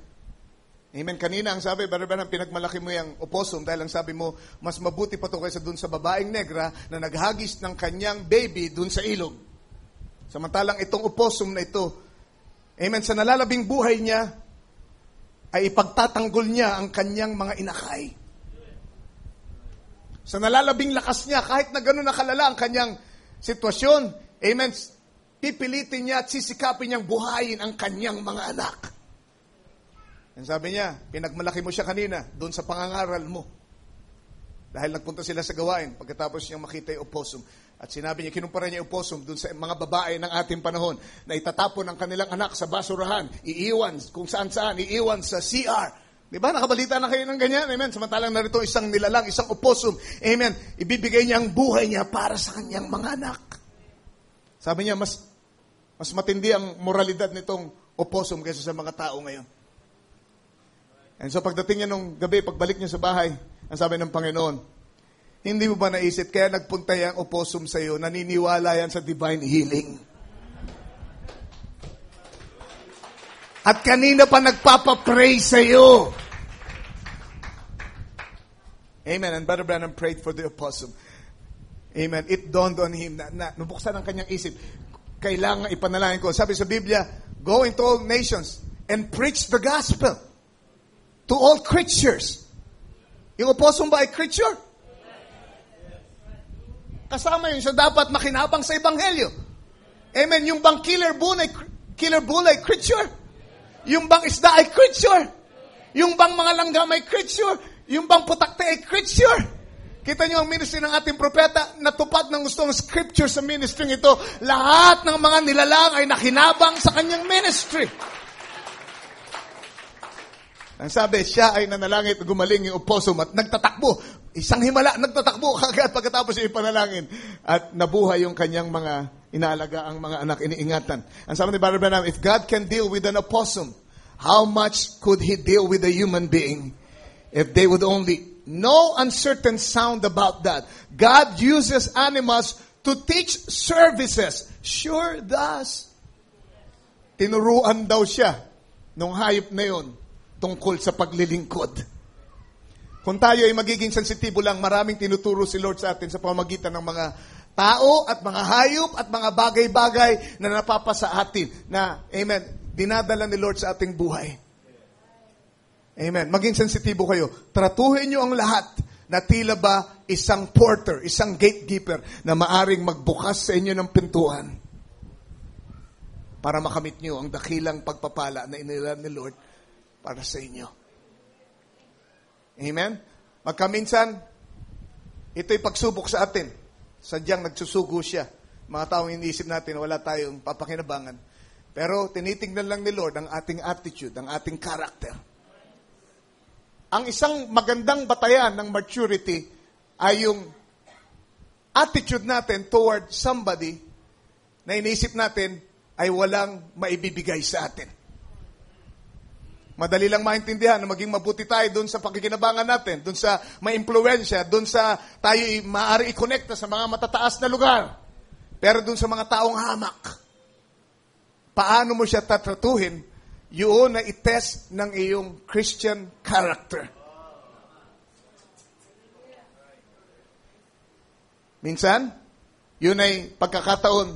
Amen. Kanina ang sabi, Brother Branham, pinagmalaki mo yung opossum dahil ang sabi mo, mas mabuti pa to kaysa dun sa babaeng negra na naghagis ng kanyang baby dun sa ilog. Samantalang itong opossum na ito, amen, sa nalalabing buhay niya, ay ipagtatanggol niya ang kanyang mga inakay. Sa nalalabing lakas niya, kahit na gano'n nakalala ang kanyang sitwasyon, amen, pipilitin niya at sisikapin niyang buhayin ang kanyang mga anak. Ang sabi niya, pinagmalaki mo siya kanina doon sa pangangaral mo. Dahil nagpunta sila sa gawain pagkatapos niyang makita yung opossum. At sinabi niya, kinumpara niya yung opossum doon sa mga babae ng ating panahon na itatapon ang kanilang anak sa basurahan, iiwan kung saan-saan, iiwan sa CR. Diba? Nakabalita na kayo ng ganyan. Amen. Samantalang narito isang nilalang, isang opossum. Amen. Ibibigay niya ang buhay niya para sa kanyang mga anak. Sabi niya, mas matindi ang moralidad nitong opossum kaysa sa mga tao ngayon. And so pagdating niya nung gabi, pagbalik niya sa bahay, ang sabi ng Panginoon, hindi mo ba naisip, kaya nagpunta yung opossum sa iyo, naniniwala yan sa divine healing. At kanina pa nagpapapray sa iyo. Amen. And Brother Branham prayed for the opossum. Amen. It dawned on him na nabuksan ang kanyang isip. Kailangan ipanalangin ko. Sabi sa Biblia, go into all nations and preach the gospel to all creatures. Yung opossum ba ay creature? Kasama yun. So dapat makinabang sa ebanghelyo. Amen. Yung bang killer bull ay creature? Yung bang isda ay creature? Yung bang mga langgam ay creature? Yung bang putakte ay creature? Kita niyo ang ministry ng ating propeta, natupad ng gustong scripture sa ministry ito. Lahat ng mga nilalang ay nakinabang sa kanyang ministry. Ang sabi, siya ay nanalangin at gumaling yung opossum at nagtatakbo. Isang himala, nagtatakbo kagad pagkatapos yung ipanalangin. At nabuhay yung kanyang mga inaalaga ang mga anak, iniingatan. Ang sabi ni Brother Branham, if God can deal with an opossum, how much could He deal with a human being? If they would only, no uncertain sound about that. God uses animals to teach services. Sure does. Tinuruan daw siya nung hayop na yun tungkol sa paglilingkod. Kung tayo ay magiging sensitibo lang, maraming tinuturo si Lord sa atin sa pamamagitan ng mga tao at mga hayop at mga bagay-bagay na napapasa atin na, amen, dinadala ni Lord sa ating buhay. Amen. Maging sensitibo kayo. Tratuhin nyo ang lahat na tila ba isang porter, isang gatekeeper na maaring magbukas sa inyo ng pintuan para makamit nyo ang dakilang pagpapala na inilaan ni Lord para sa inyo. Amen? Magkaminsan, ito'y pagsubok sa atin. Sadyang nagsusugo siya. Mga taong iniisip natin, wala tayong papakinabangan. Pero tinitingnan lang ni Lord ang ating attitude, ang ating character. Ang isang magandang batayan ng maturity ay yung attitude natin toward somebody na iniisip natin ay walang maibibigay sa atin. Madali lang maintindihan na maging mabuti tayo doon sa pakikinabangan natin, doon sa may impluwensya, doon sa tayo maaari i-connecta sa mga matataas na lugar. Pero doon sa mga taong hamak, paano mo siya tatratuhin? Yun na itest ng iyong Christian character. Minsan, yun ay pagkakataon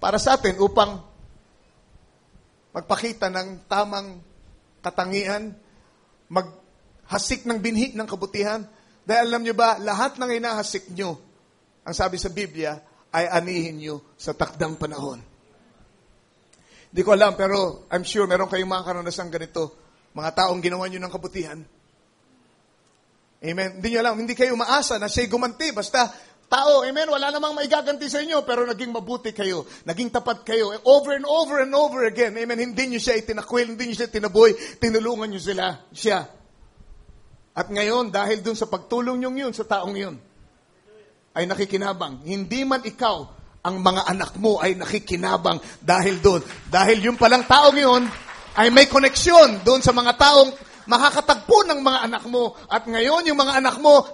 para sa atin upang magpakita ng tamang katangian, maghasik ng binhi ng kabutihan. Dahil alam nyo ba, lahat ng hinahasik nyo, ang sabi sa Biblia, ay anihin nyo sa takdang panahon. Hindi ko alam, pero I'm sure meron kayong mga karanasang ganito. Mga taong ginawa nyo ng kabutihan. Amen. Hindi nyo alam, hindi kayo umaasa na siya'y gumanti. Basta tao, amen, wala namang maigaganti sa inyo, pero naging mabuti kayo, naging tapat kayo, over and over and over again, amen, hindi nyo siya itinakwil, hindi nyo siya tinaboy, tinulungan nyo siya. At ngayon, dahil dun sa pagtulong nyo yun, sa taong yun, ay nakikinabang. Hindi man ikaw, ang mga anak mo ay nakikinabang dahil doon. Dahil yung palang taong yun, ay may koneksyon doon sa mga taong makakatagpo ng mga anak mo. At ngayon, yung mga anak mo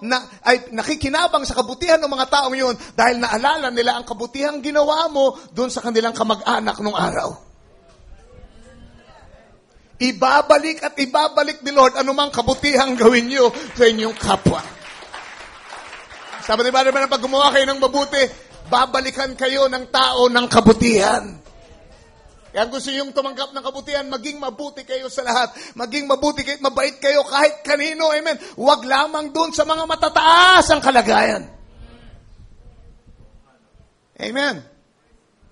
ay nakikinabang sa kabutihan ng mga taong yun dahil naalala nila ang kabutihang ginawa mo doon sa kanilang kamag-anak nung araw. Ibabalik at ibabalik ni Lord anumang kabutihang gawin nyo sa inyong kapwa. Sabi ni Brother Branham, pag gumawa kayo ng mabuti, babalikan kayo ng tao ng kabutihan. Kaya gusto yung tumanggap ng kabutihan, maging mabuti kayo sa lahat. Maging mabuti kayo, mabait kayo kahit kanino. Amen. Huwag lamang dun sa mga matataas ang kalagayan. Amen.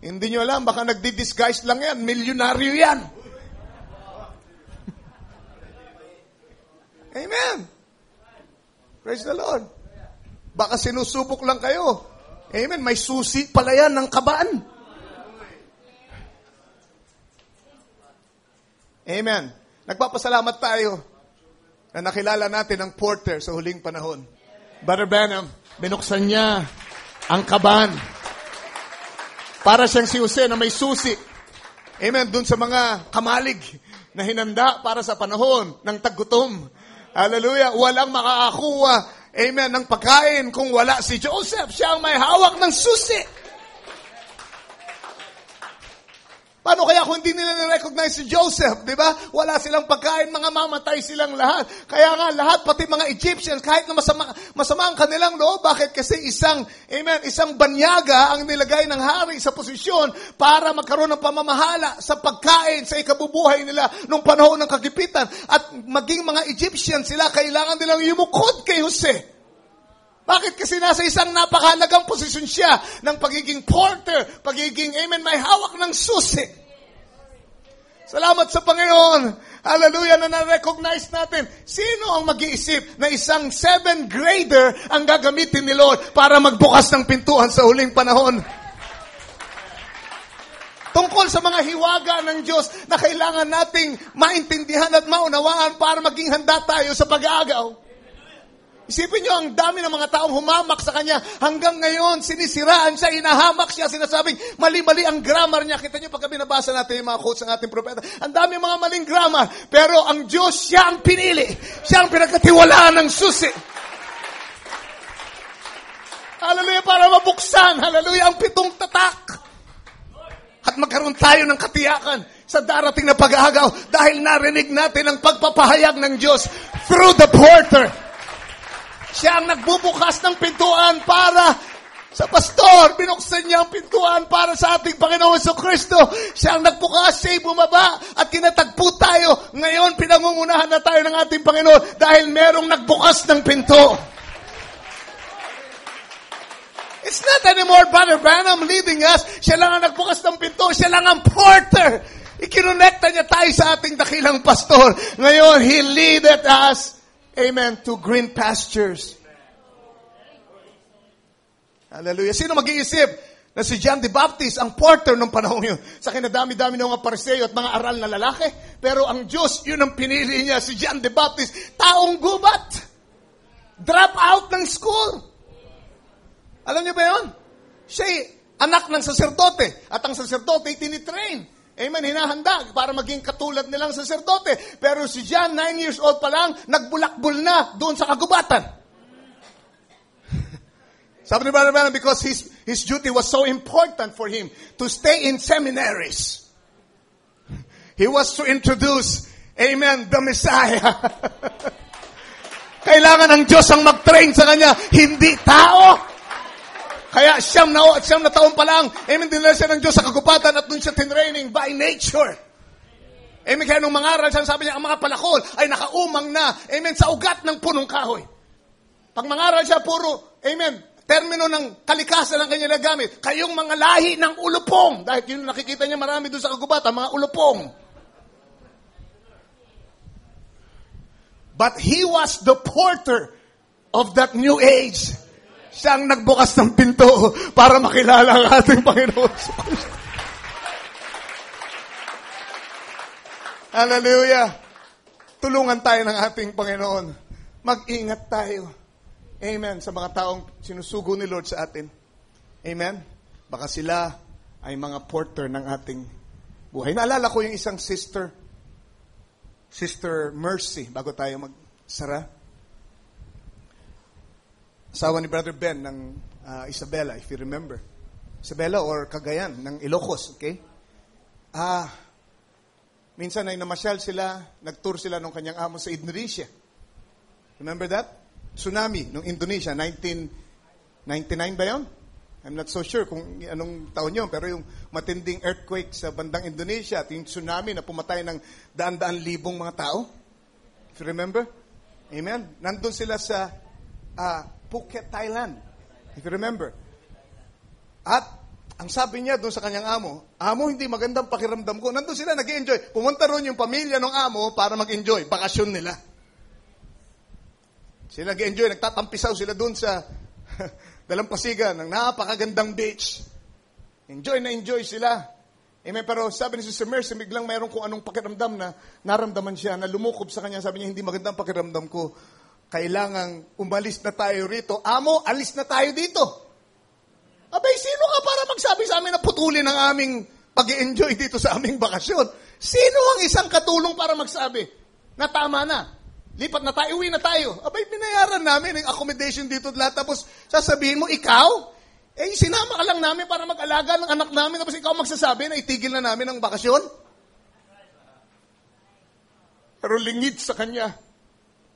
Hindi nyo alam, baka nagdi-disguise lang yan. Milyonaryo yan. Amen. Praise the Lord. Baka sinusubok lang kayo. Amen. May susi pala yan ng kabaan. Amen. Nagpapasalamat tayo na nakilala natin ang porter sa huling panahon. Brother Branham, binuksan niya ang kaban. Para siyang si Jose na may susi. Amen. Doon sa mga kamalig na hinanda para sa panahon ng taggutom. Hallelujah. Walang makakakuha, amen, ng pagkain kung wala si Joseph. Siya ang may hawak ng susi. Paano kaya kung hindi nila na-recognize si Joseph, di ba? Wala silang pagkain, mga mamatay silang lahat. Kaya nga lahat, pati mga Egyptians, kahit na masama ang kanilang loob, bakit? Kasi isang banyaga ang nilagay ng hari sa posisyon para magkaroon ng pamamahala sa pagkain, sa ikabubuhay nila nung panahon ng kagipitan. At maging mga Egyptians sila, kailangan nilang yumukod kay Jose. Bakit? Kasi nasa isang napakahalagang posisyon siya ng pagiging porter, pagiging, amen, may hawak ng susi. Salamat sa Panginoon. Hallelujah, na na-recognize natin. Sino ang mag-iisip na isang 7th grader ang gagamitin ni Lord para magbukas ng pintuan sa huling panahon? Tungkol sa mga hiwaga ng Diyos na kailangan nating maintindihan at maunawaan para maging handa tayo sa pag-aagaw. Isipin nyo, ang dami ng mga taong humamak sa Kanya. Hanggang ngayon, sinisiraan siya, inahamak siya, sinasabing mali-mali ang grammar niya. Kita nyo, pagka binabasa natin yung mga quotes ng ating propeta, ang dami mga maling grammar. Pero ang Diyos, siya ang pinili. Siya ang pinagkatiwalaan ng susi. Hallelujah, para mabuksan, hallelujah, ang 7 tatak. At magkaroon tayo ng katiyakan sa darating na pag-aagaw dahil narinig natin ang pagpapahayag ng Diyos through the porter. Siya ang nagbubukas ng pintuan para Sa pastor, binuksan niya ang pintuan para sa ating Panginoon Jesucristo. Siya ang nagbukas, siya bumaba, at kinatagpo tayo. Ngayon, pinangungunahan na tayo ng ating Panginoon dahil merong nagbukas ng pinto. It's not anymore Brother Branham leading us. Siya lang ang nagbukas ng pinto. Siya lang ang porter. Ikinonekta niya tayo sa ating dakilang pastor. Ngayon, He leaded us, amen, to green pastures. Hallelujah. Sino mag-iisip na si John the Baptist ang porter ng panahon yun? Sa kinadami-dami ng mga pariseo at mga aral na lalaki. Pero ang Diyos, yun ang pinili niya, si John the Baptist. Taong gubat. Drop out ng school. Alam niyo ba yun? Siya'y anak ng saserdote. At ang saserdote tinitrain. Amen, hinahanda para maging katulad nilang saserdote. Pero si John, 9 years old pa lang, nagbulakbol na doon sa kagubatan. Sabi ni Brother Branham, because his duty was so important for him to stay in seminaries. He was to introduce, amen, the Messiah. Kailangan ng Diyos ang mag-train sa kanya, hindi tao. Kaya siyam na taon pa lang, amen, dinala siya ng Diyos sa kagubatan at doon siya tinraining by nature. Amen, kaya nung mangaral siya, sabi niya, ang mga palakol ay nakaumang na, amen, sa ugat ng punong kahoy. Pag mangaral siya, puro, amen, termino ng kalikasan ng kanya nagamit. Kayong mga lahi ng ulupong. Dahil yun nakikita niya marami doon sa kagubatan, mga ulupong. But he was the porter of that new age. Siya ang nagbukas ng pinto para makilala ang ating Panginoon. Hallelujah. Tulungan tayo ng ating Panginoon. Mag-ingat tayo. Amen. Sa mga taong sinusugo ni Lord sa atin. Amen. Baka sila ay mga porter ng ating buhay. Naalala ko yung isang Sister Mercy, bago tayo magsara. Asawa ni Brother Ben ng Isabela, if you remember. Isabela or Cagayan ng Ilocos, okay? Minsan ay namasyal sila, nag-tour sila ng kanyang amo sa Indonesia. Remember that? Tsunami ng Indonesia, 1999 ba yun? I'm not so sure kung anong taon yun, pero yung matinding earthquake sa bandang Indonesia at yung tsunami na pumatay ng daan-daan libong mga tao. If you remember? Amen? Nandun sila sa Phuket, Thailand. If you remember. At ang sabi niya doon sa kanyang amo, hindi magandang pakiramdam ko. Nandun sila, nag-enjoy. Pumunta roon yung pamilya ng amo para mag-enjoy. Bakasyon nila. Sila nag-enjoy, nagtatampisaw sila doon sa dalampasigan ng napakagandang beach. Enjoy na enjoy sila. Amen. Pero sabi ni Sister Mercy, biglang mayroon kung anong pakiramdam na naramdaman siya, na lumukob sa kanya. Sabi niya, hindi magandang pakiramdam ko. Kailangang umalis na tayo rito. Amo, alis na tayo dito. Abay, sino ka para magsabi sa amin na putulin ang aming pag-enjoy dito sa aming bakasyon? Sino ang isang katulong para magsabi na tama na? Lipat na tayo, uwi na tayo. Abay, binayaran namin ang accommodation dito at lahat. Tapos, sasabihin mo, ikaw? Sinama ka lang namin para mag-alaga ng anak namin. Tapos ikaw magsasabi na itigil na namin ang bakasyon? Pero lingid sa kanya,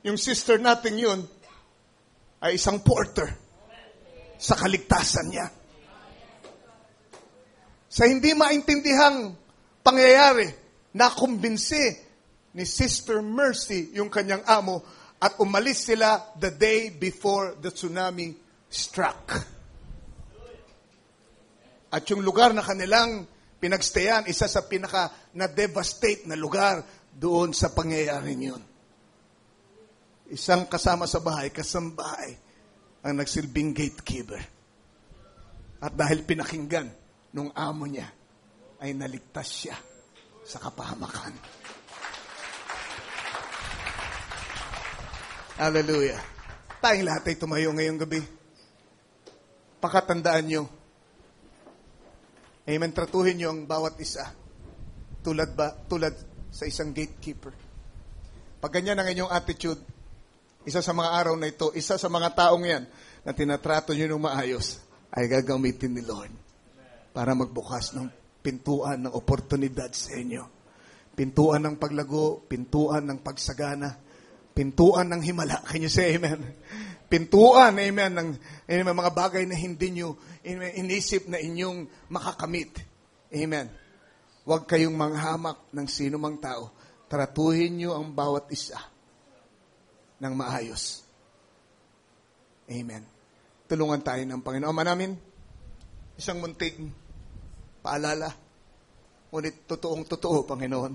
yung sister natin yun, ay isang porter sa kaligtasan niya. Sa hindi maintindihang pangyayari, nakumbinsi ni Sister Mercy yung kanyang amo at umalis sila the day before the tsunami struck. At yung lugar na kanilang pinagstayan, isa sa pinaka na-devastate na lugar doon sa pangyayaring yun. Isang kasama sa bahay, kasambahay, ang nagsilbing gatekeeper. At dahil pinakinggan nung amo niya, ay naligtas siya sa kapahamakan. Hallelujah. Tayong lahat ay tumayo ngayong gabi. Pakatandaan nyo. Amen. Tratuhin nyo ang bawat isa. Tulad sa isang gatekeeper. Pag ganyan ang inyong attitude, isa sa mga araw na ito, isa sa mga taong yan na tinatrato nyo ng maayos, ay gagamitin ni Lord para magbukas ng pintuan ng oportunidad sa inyo. Pintuan ng paglago, pintuan ng pagsagana, pintuan ng himala. Can you say amen? pintuan, amen, ng mga bagay na hindi nyo inisip na inyong makakamit. Amen. Huwag kayong manghamak ng sino mang tao. Tratuhin nyo ang bawat isa ng maayos. Amen. Tulungan tayo ng Panginoon. Ama namin, isang munting paalala. Ngunit totoong-totoo, Panginoon.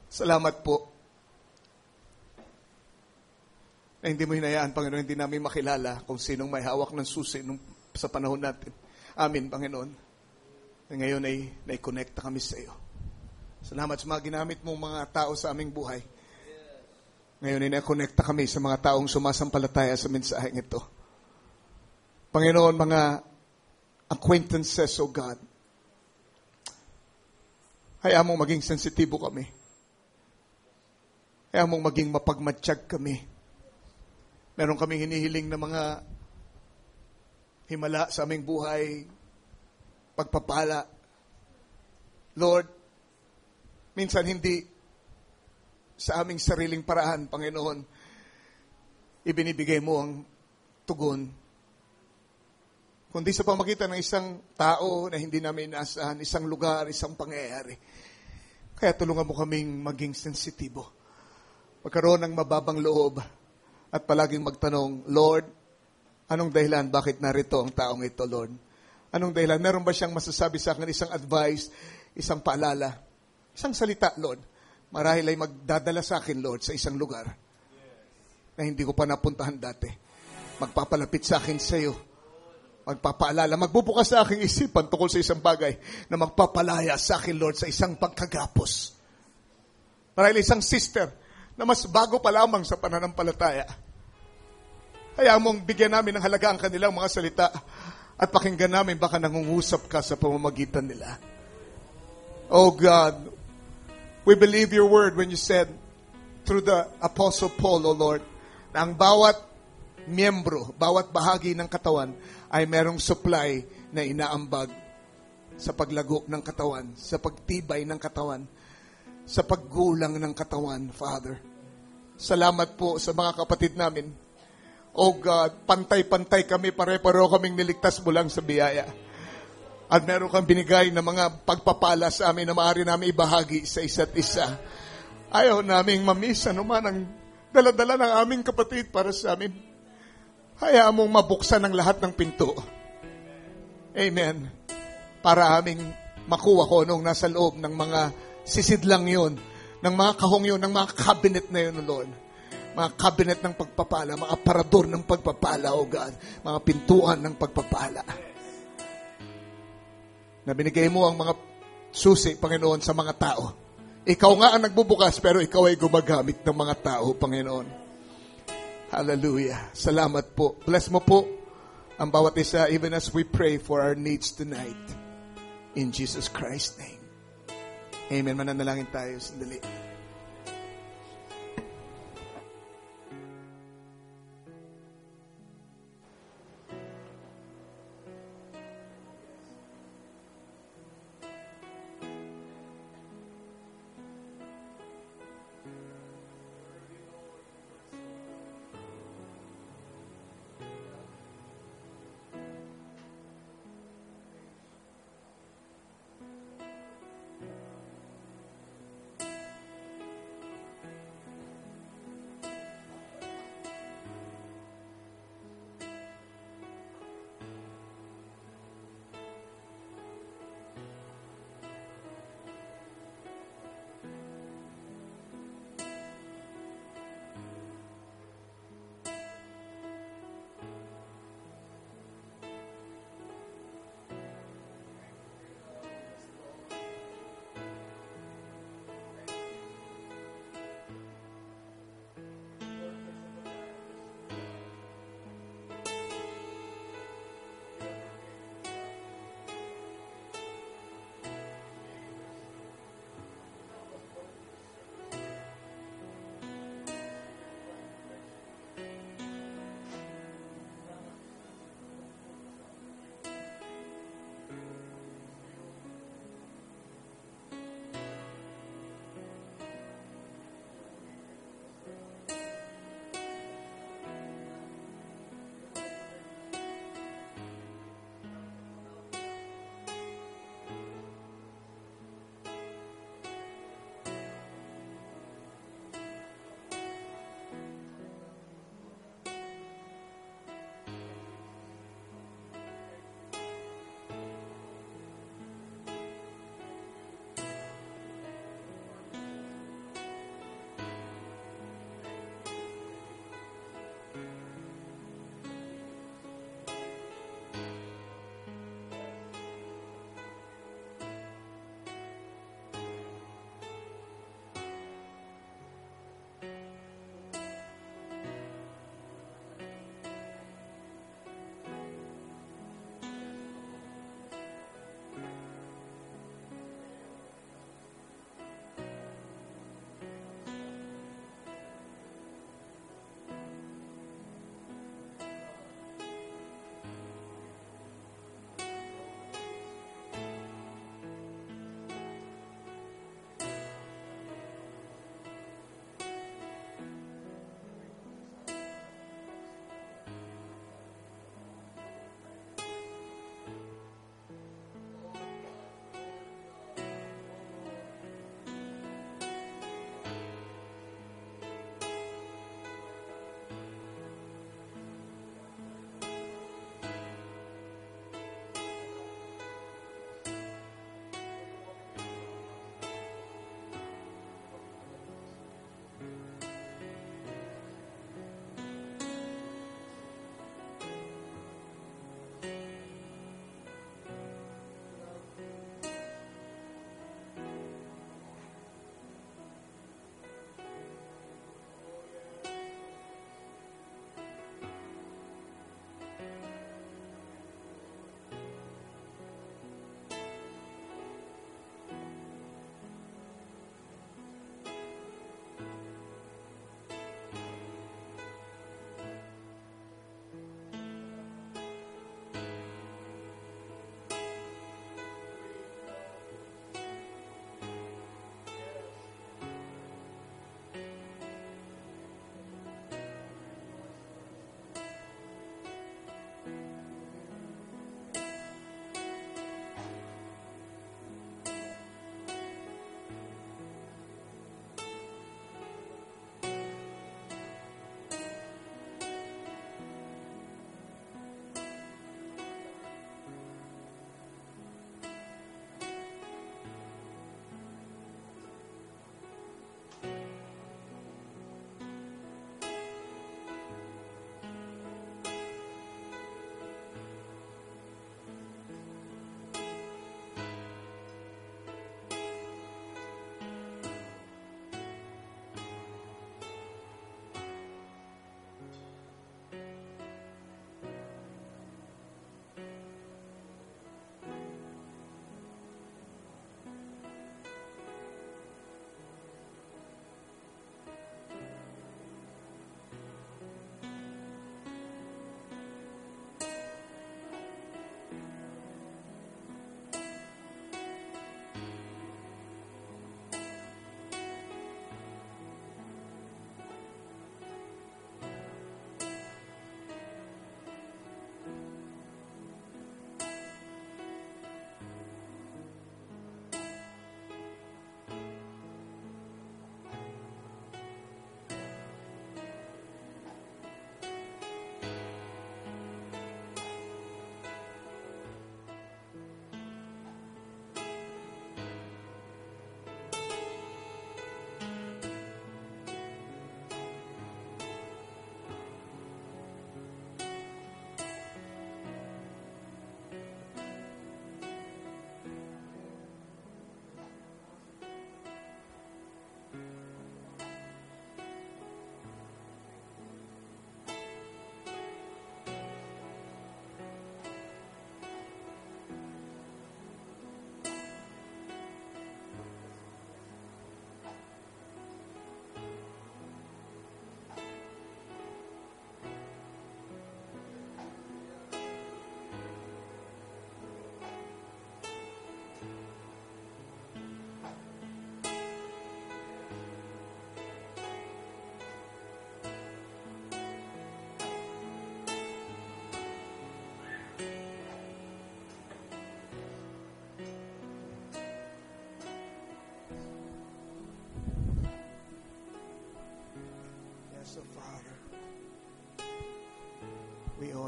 Salamat po na hindi mo hinayaan, Panginoon, hindi namin makilala kung sinong may hawak ng susi sa panahon natin. Amin, Panginoon. Ngayon ay nai-connecta kami sa iyo. Salamat sa mga ginamit mong mga tao sa aming buhay. Ngayon ay nai-connecta kami sa mga taong sumasampalataya sa mensaheng ito. Panginoon, mga acquaintances, O God, hayaan mong maging sensitibo kami. Hayaan mong maging mapagmatsyag kami. Meron kaming hinihiling na mga himala sa aming buhay, pagpapala. Lord, minsan hindi sa aming sariling paraan, Panginoon, ibinibigay mo ang tugon. Kundi sa pamagitan ng isang tao na hindi namin inaasahan, isang lugar, isang pangyayari. Kaya tulungan mo kaming maging sensitibo. Magkaroon ng mababang loob at palaging magtanong, Lord, anong dahilan bakit narito ang taong ito, Lord? Anong dahilan? Meron ba siyang masasabi sa akin, isang advice, isang paalala, isang salita, Lord? Marahil ay magdadala sa akin, Lord, sa isang lugar na hindi ko pa napuntahan dati. Magpapalapit sa akin sa iyo. Magpapaalala, magbubukas sa aking isipan tungkol sa isang bagay na magpapalaya sa akin, Lord, sa isang pagkagapos. Marahil isang sister na mas bago pa lamang sa pananampalataya. Hayaan mong bigyan namin ng halaga ang kanilang mga salita at pakinggan namin baka nangungusap ka sa pamamagitan nila. Oh God, we believe your word when you said through the Apostle Paul, O Lord, na ang bawat miyembro, bawat bahagi ng katawan ay merong supply na inaambag sa paglago ng katawan, sa pagtibay ng katawan, sa paggulang ng katawan, Father. Salamat po sa mga kapatid namin. Oh God, pantay-pantay kami, pare-pareho kaming niligtas mo lang sa biyaya. At meron kang binigay na mga pagpapala sa amin na maaari namin ibahagi sa isa't isa. Ayaw naming mamiss anuman ang dala-dala ng aming kapatid para sa amin. Hayaan mong mabuksan ang lahat ng pinto. Amen. Para aming makuha ko nung nasa loob ng mga sisidlang yun, ng mga kahong yun, ng mga cabinet na yun, Lord. Mga cabinet ng pagpapala, mga aparador ng pagpapala, O God. Mga pintuan ng pagpapala. Na binigay mo ang mga susi, Panginoon, sa mga tao. Ikaw nga ang nagbubukas, pero ikaw ay gumagamit ng mga tao, Panginoon. Hallelujah. Salamat po. Bless mo po ang bawat isa, even as we pray for our needs tonight. In Jesus Christ's name. Amen. Mananalangin tayo. Sandali.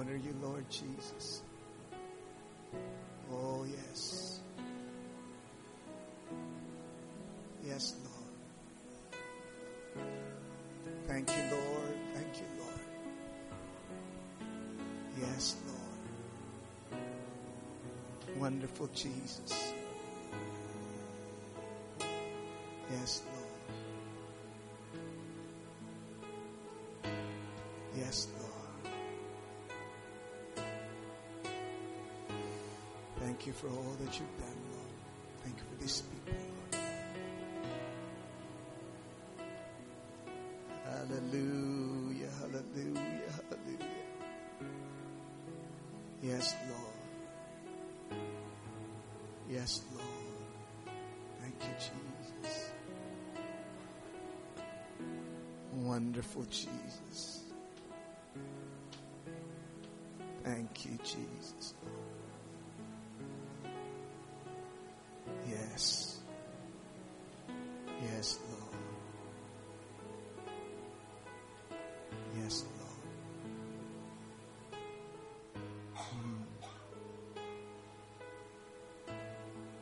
honor you, Lord Jesus. Oh, yes. Yes, Lord. Thank you, Lord. Thank you, Lord. Yes, Lord. Wonderful Jesus. Yes, Lord. Yes, Lord. Thank you for all that you've done, Lord. Thank you for these people, Lord. Hallelujah, hallelujah, hallelujah. Yes, Lord. Yes, Lord. Thank you, Jesus. Wonderful Jesus. Thank you, Jesus. Yes. Yes, Lord. Yes, Lord.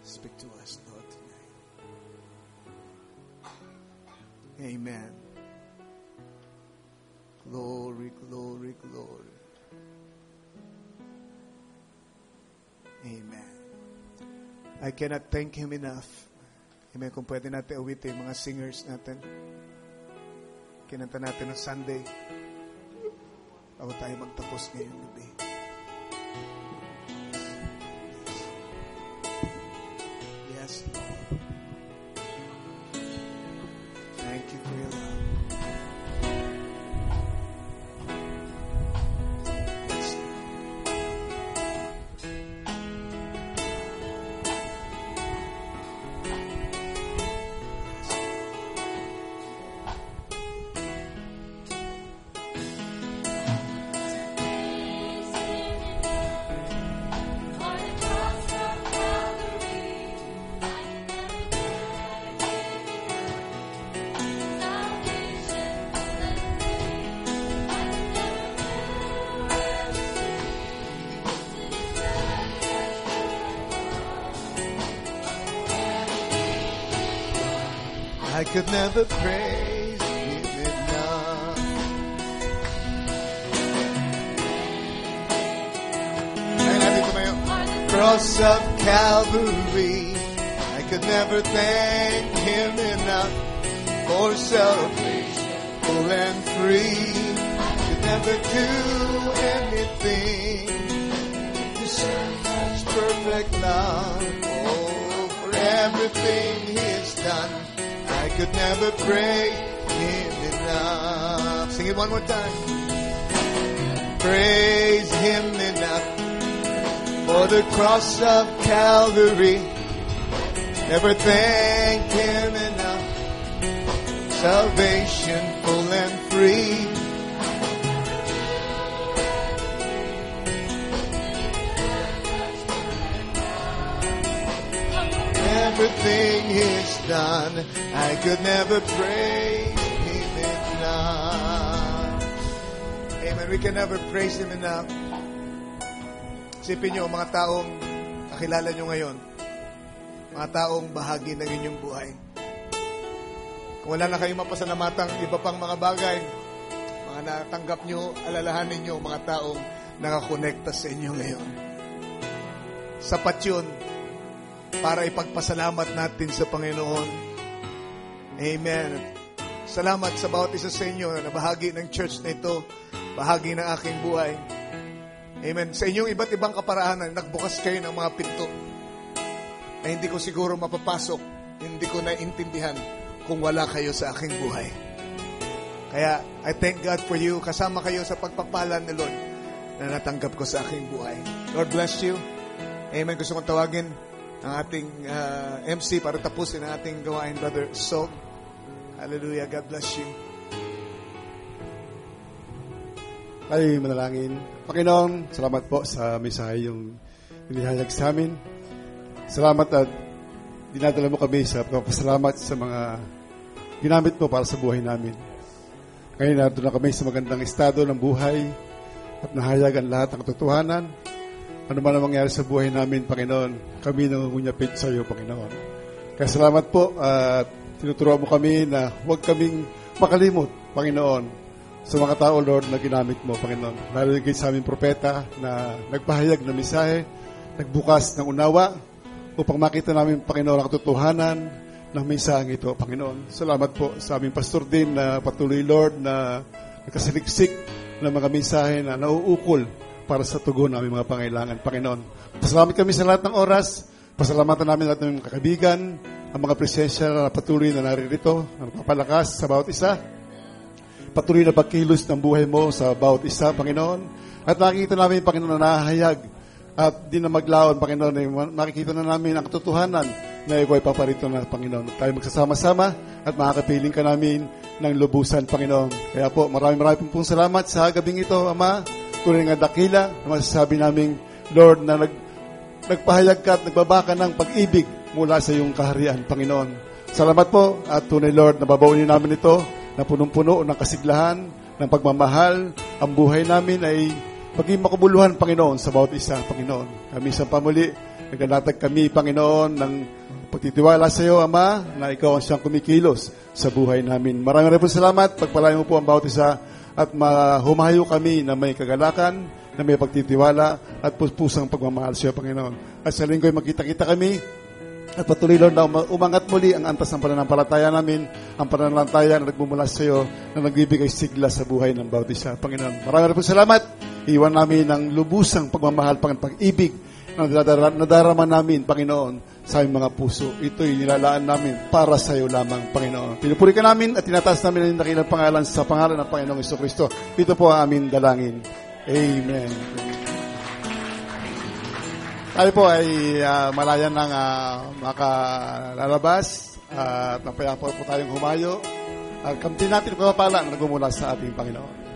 Speak to us, Lord, tonight. Amen. Glory, glory, glory. Amen. I cannot thank Him enough. Amen. Kung pwede natin awitin mga singers natin. Kinanta natin ng Sunday. Bago tayo magtapos ngayong gabi. Yes, Lord. Thank you for your love. Yes, Lord. I could never praise Him enough. Cross of Calvary, I could never thank Him enough for salvation, full and free. Could never do anything to serve His perfect love. Oh, for everything He's done, I could never praise Him enough. Sing it one more time. Praise Him enough for the cross of Calvary. Never thanked Him enough. Salvation full and free. Everything He's done, I could never praise Him enough. Amen. We can never praise Him enough. Isipin nyo, mga taong kakilala nyo ngayon, mga taong bahagi ng inyong buhay. Kung wala na kayong mapasalamatang iba pang mga bagay, mga natanggap nyo, alalahanin nyo, mga taong nakakonekta sa inyo ngayon. Sapat yun para ipagpasalamat natin sa Panginoon. Amen. Salamat sa bawat isa sa inyo na bahagi ng church na ito, bahagi ng aking buhay. Amen. Sa inyong iba't ibang kaparaanan, nagbukas kayo ng mga pinto na hindi ko siguro mapapasok, hindi ko naintindihan kung wala kayo sa aking buhay. Kaya, I thank God for you. Kasama kayo sa pagpagpala ni Lord na natanggap ko sa aking buhay. Lord bless you. Amen. Gusto kong tawagin ang ating MC para tapusin ang ating gawain, Brother Sog. Hallelujah. God bless you. Tayo manalangin. Panginoon, salamat po sa mensahe yung inihayag sa amin. Salamat at dinadala mo kami sa pagpapasalamat sa mga ginamit mo para sa buhay namin. Ngayon, naroon na kami sa magandang estado ng buhay. at nahayag ang lahat ng katotohanan. Ano man ang mangyari sa buhay namin, Panginoon, kami nangungunyapit sa iyo, Panginoon. Kaya salamat po at tinuturuan mo kami na huwag kaming makalimot, Panginoon, sa mga tao, Lord, na ginamit mo, Panginoon. Lalo yung sa aming propeta na nagpahayag ng mensahe, nagbukas ng unawa, upang makita namin, Panginoon, ang katotohanan ng mensaheng ito, Panginoon. Salamat po sa aming pastor din na patuloy, Lord, na nakasaliksik ng mga mensahe na nauukol para sa tugon ng aming mga pangailangan, Panginoon. Pasalamat kami sa lahat ng oras. Pasalamatan namin lahat ng kaibigan, ang mga presensya na patuloy na naririto, na magpapalakas sa bawat isa. Patuloy na pagkilos ng buhay mo sa bawat isa, Panginoon. At nakikita namin, Panginoon, na nahahayag at di na maglaon, Panginoon, makikita na namin ang katotohanan na ikaw ay paparito na, Panginoon. Tayo magsasama-sama at makakapiling ka namin ng lubusan, Panginoon. Kaya po, maraming pong salamat sa gabing ito, Ama. Tunay nga dakila na masasabi namin, Lord, na nagpahayag ka at nagbabaka ng pag-ibig mula sa iyong kaharian, Panginoon. Salamat po at tunay, Lord, nababaunin namin ito na punong-puno ng kasiglahan, ng pagmamahal. Ang buhay namin ay maging makabuluhan, Panginoon, sa bawat isa, Panginoon. Kami sa pamuli, naglalatag kami, Panginoon, ng pagtitiwala sa iyo, Ama, na ikaw ang siyang kumikilos sa buhay namin. Maraming salamat. Pagpalain mo po ang bawat isa at humahayo kami na may kagalakan, na may pagtitiwala at pusang pagmamahal sa iyo, Panginoon. At sa linggo'y magkita-kita kami at patuloy, Lord, na umangat muli ang antas ng pananampalataya namin, ang pananampalataya na nagmumula sa iyo, na nagbibigay sigla sa buhay ng bawat isa, Panginoon. Maraming salamat. Iwan namin ng lubusang pagmamahal, pag-ibig na nadarama namin, Panginoon, sa aming mga puso. Ito'y nilalaan namin para sa iyo lamang, Panginoon. Pinupuri ka namin at tinataas namin ang dakilang pangalan sa pangalan ng Panginoong Jesucristo. Ito po ang aming dalangin. Amen. Tayo po ay malayan ng makalalabas at napayapa po tayong humayo. Kamtin natin ang pagpapala na nagmumula sa ating Panginoon.